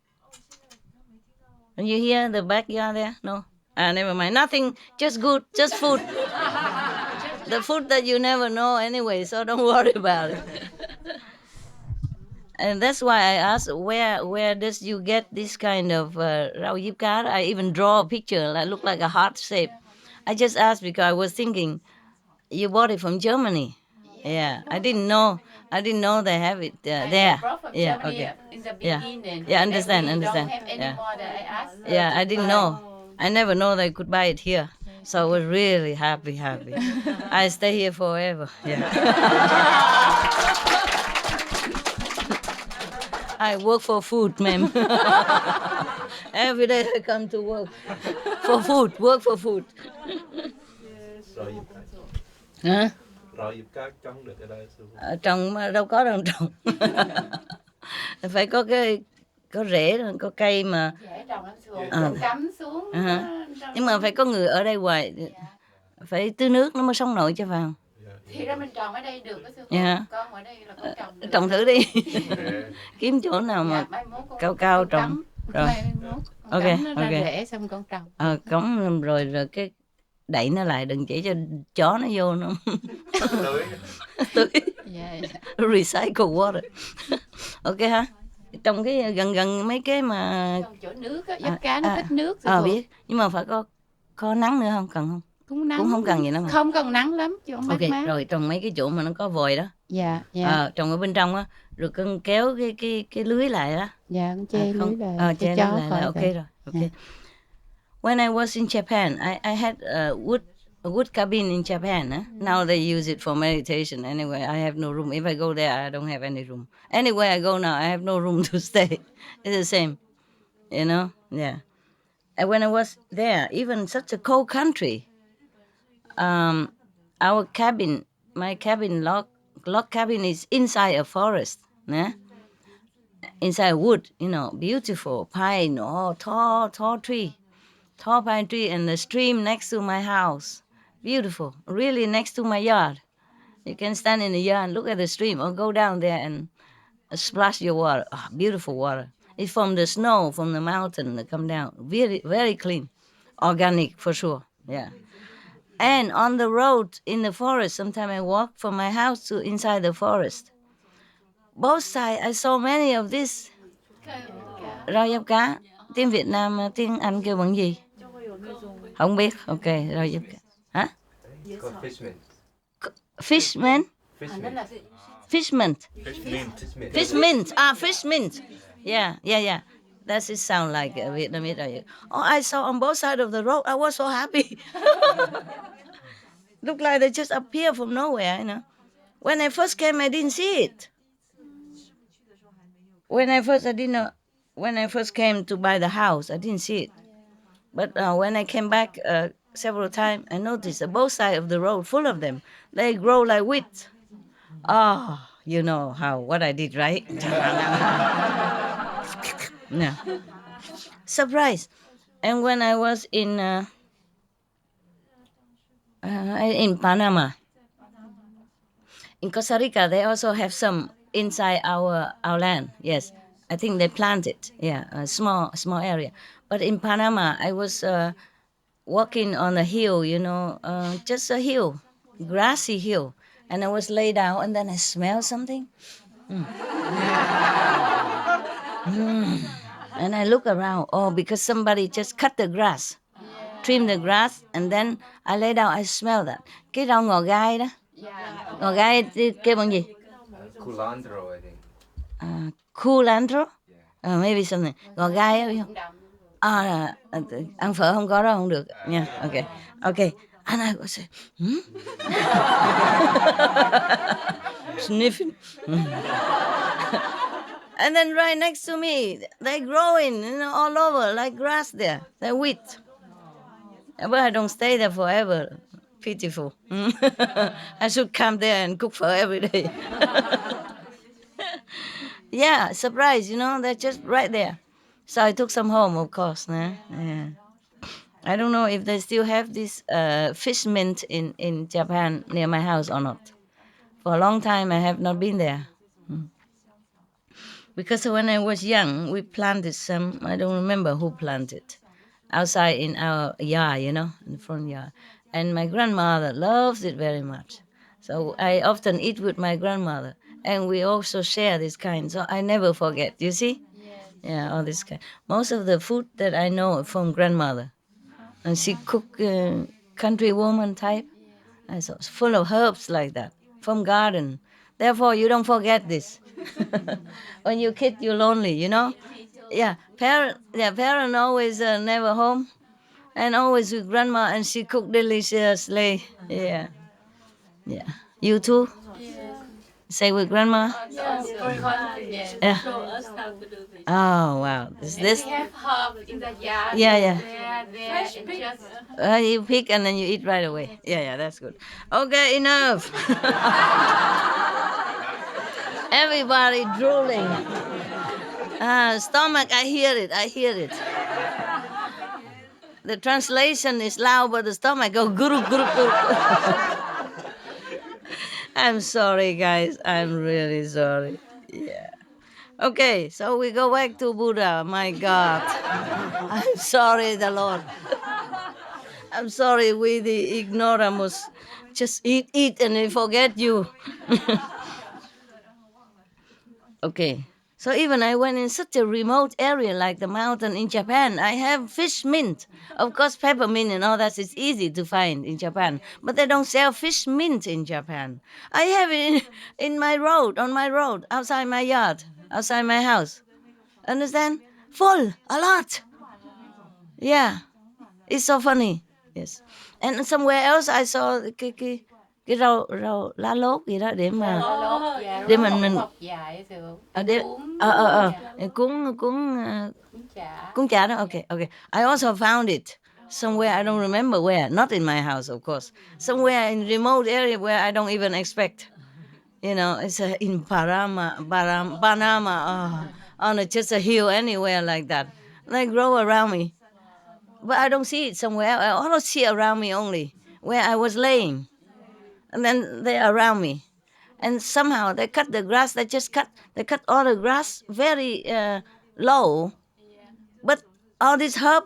Can you hear the backyard there? No? Never mind. Nothing. Just good. Just food. The food that you never know anyway, so don't worry about it. And that's why I asked, where does you get this kind of rau diếp cá? I even draw a picture that look like a heart shape. I just asked because I was thinking you bought it from Germany. Yeah, I didn't know they have it there. Brought from Yeah, Germany okay. in the Yeah. beginning. Yeah, understand. Don't have any Yeah. more that I asked. Yeah, I didn't know. I never know they could buy it here. So I was really happy. I stay here forever. Yeah. I work for food, ma'am. Every day I come to work for food. Work for food. Rồi dịp cá. Hả? Rồi dịp cá trồng được ở đây sư phụ. Trồng mà đâu có đâu trồng. Phải có rễ, có cây mà. Dễ trồng lắm xuống, À. cắm xuống. Nhưng mà phải có người ở đây hoài, phải tưới nước nó mới sống nổi cho vào. Thì ra mình trồng ở đây được cái sư phụ. Dạ. Con ở đây là con trồng được. Trồng thử đi. Kiếm chỗ nào mà Dạ, mai mốt con- cao cao con trồng. cắm. Rồi. Mai mốt con Ok, cắm nó ra ok. rễ xong con trồng. Cống rồi cái đậy nó lại, đừng chỉ cho chó nó vô nó Tới. tưới. Dạ. Recycle water. Ok ha. Trồng cái gần mấy cái mà Trồng chỗ nước á, giúp cá nó thích nước. sư phụ. biết, nhưng mà phải có nắng nữa không, cần không? Cũng nắng. Cũng không cần gì nữa mà. Không cần nắng lắm, chứ không mát Ok, mát. rồi trồng mấy cái chỗ mà nó có vòi đó, Dạ, dạ. Trồng ở bên trong á, rồi con kéo cái lưới lại đó. Dạ, con che lưới lại che cho lưới chó lại là coi ok vậy. rồi. Okay. When I was in Japan, I had a wood cabin in Japan. Now they use it for meditation. Anyway, I have no room. If I go there, I don't have any room. Anywhere I go now, I have no room to stay. It's the same, you know. Yeah. And when I was there, even such a cold country, our cabin, my cabin log cabin is inside a forest. Né? Inside wood, beautiful pine, tall tree. Tall pine tree and the stream next to my house. Beautiful, really next to my yard. You can stand in the yard and look at the stream or go down there and splash your water. Oh, beautiful water. It's from the snow, from the mountain that come down. Very, very clean. Organic for sure. Yeah. And on the road in the forest, sometimes I walk from my house to inside the forest. Both sides, I saw many of this. Rau diếp cá. Tiếng Việt Nam, tiếng Anh kêu bằng gì? Không biết. Ok, rau diếp cá. Hả? Fishman. Fishman? Fishman. Fish mint. Fish mint. Yeah. That it sound like Vietnamese. Oh, I saw on both sides of the road. I was so happy. Look like they just appear from nowhere, When I first came, I didn't see it. When I first came to buy the house, I didn't see it. But when I came back several times, I noticed that both sides of the road, full of them, they grow like wheat. Oh, you know what I did, right? No. Surprise. And when I was in Panama, in Costa Rica, they also have some inside our land. Yes, I think they planted. Yeah, a small area. But in Panama, I was walking on a hill. Just a hill, grassy hill, and I was laid down, and then I smelled something. And I look around. Oh, because somebody just cut the grass, trim the grass, and then I lay down. I smell that. Cái rau ngò gai đó. Ngò gai kêu bằng gì? Culantro, I think. Culantro? Maybe something. Ngò gai á, biết không? Ăn phở không có đó không được nha. Okay. And I was sniffing. And then right next to me, they're growing, all over like grass there. They're wheat. But I don't stay there forever. Pitiful. I should come there and cook for every day. Yeah, surprise, they're just right there. So I took some home, of course. Nah? Yeah. I don't know if they still have this fish mint in Japan near my house or not. For a long time, I have not been there. Because when I was young, we planted some, I don't remember who planted, outside in our yard, in the front yard. And my grandmother loves it very much. So I often eat with my grandmother. And we also share this kind. So I never forget, you see? Yeah, all this kind. Most of the food that I know from grandmother. And she cook country woman type. And so it's full of herbs like that, from garden. Therefore, you don't forget this. When you're kid, you're lonely, Yeah, parent always never home. And always with grandma, and she cook deliciously. Yeah. You too? Say with grandma? Yes. Yeah. Show us how to do this. Oh, wow. Is this? We have herb in the yard. Yeah. There, and just You pick and then you eat right away. Yeah, that's good. Okay, enough. Everybody drooling. Stomach, I hear it. The translation is loud, but the stomach goes guru, guru, guru. I'm sorry, guys. I'm really sorry. Yeah. Okay, so we go back to Buddha. My God. I'm sorry, the Lord. I'm sorry, we the ignoramus. Just eat, and we forget you. Okay, So even I went in such a remote area like the mountain in Japan, I have fish mint. Of course, peppermint and all that is easy to find in Japan, but they don't sell fish mint in Japan. I have it in my road, on my road, outside my yard, outside my house. Understand? Full, a lot. Yeah, it's so funny. Yes. And somewhere else I saw cái rau lá lốt gì đó để mà để mình hộp dài được để cuốn cuốn chả đó. Okay, okay. I also found it somewhere, I don't remember where, not in my house, of course. Somewhere in remote area where I don't even expect. You know, it's in Panama, on just a hill anywhere like that. They grow around me, but I don't see it somewhere. I always see around me only where I was laying, and then they're around me. And somehow they cut the grass. They cut all the grass very low, but all this herb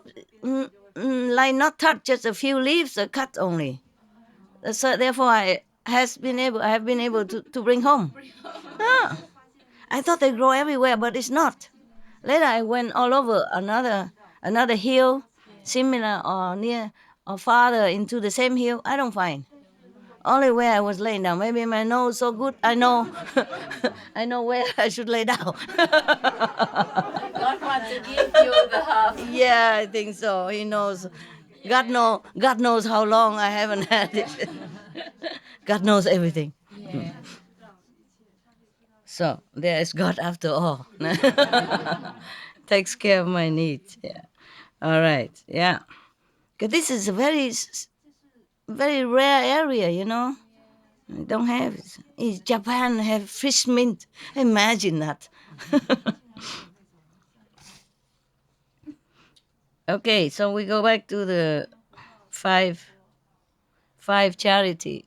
like not touch, just a few leaves are cut only. So therefore I have been able to bring home. Ah, I thought they grow everywhere, but it's not. Later I went all over another hill, similar or near or farther into the same hill. I don't find. Only where I was laying down. Maybe my nose so good, I know, I know where I should lay down. God wants to give you the herb. Yeah, I think so. He knows. God knows how long I haven't had it. God knows everything. Yeah. So there is God after all. Takes care of my needs. Yeah. All right. Yeah. 'Cause this is a very rare area, you know. I don't have it. In Japan have fish mint. Imagine that. Okay, so we go back to the five charity,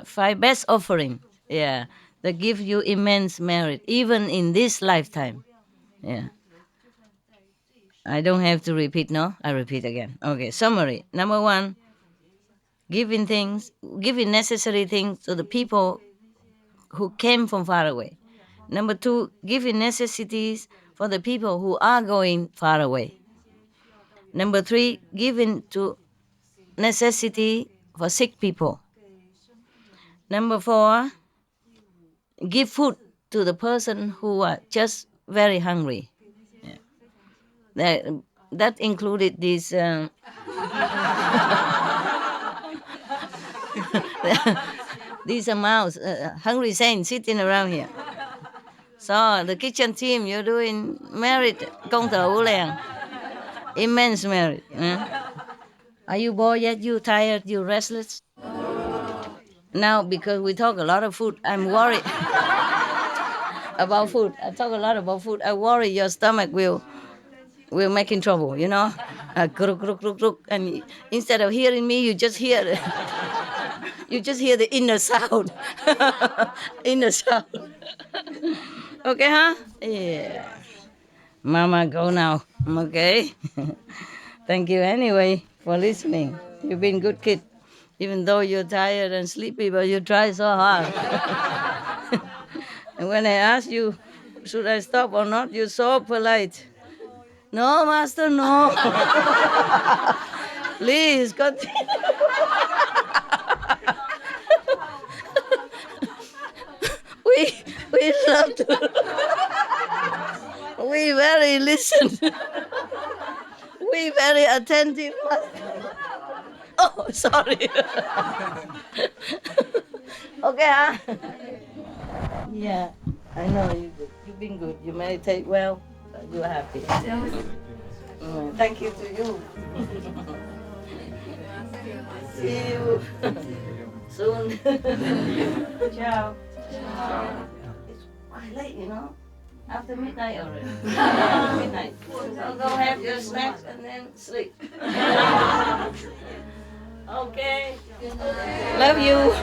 five best offering. Yeah, that give you immense merit, even in this lifetime. Yeah. I don't have to repeat, no? I repeat again. Okay, summary. Number one, giving necessary things to the people who came from far away. Number two, giving necessities for the people who are going far away. Number three, giving to necessity for sick people. Number four, give food to the person who are just very hungry. Yeah. That included these these amounts, hungry saints sitting around here. So the kitchen team, you're doing merit, công tử liền, immense merit. Are you bored yet? You tired? You restless? Now, because we talk a lot of food, I'm worried about food. I talk a lot about food. I worry your stomach will make in trouble, you know? Kruk, kruk, kruk, kruk. And instead of hearing me, you just hear the inner sound. Inner sound. Okay, huh? Yeah. Mama, go now. Okay? Thank you anyway for listening. You've been good kid. Even though you're tired and sleepy, but you try so hard. And when I ask you, should I stop or not, you're so polite. No, master, no. Please, continue. we love to. We very listen. We very attentive. Oh, sorry. Okay, huh? Yeah, I know you've been good. You meditate well. You're happy. Thank you to you. See you soon. Ciao. It's quite late, you know. After midnight already. Midnight. So go have your snacks and then sleep. Okay. Love you.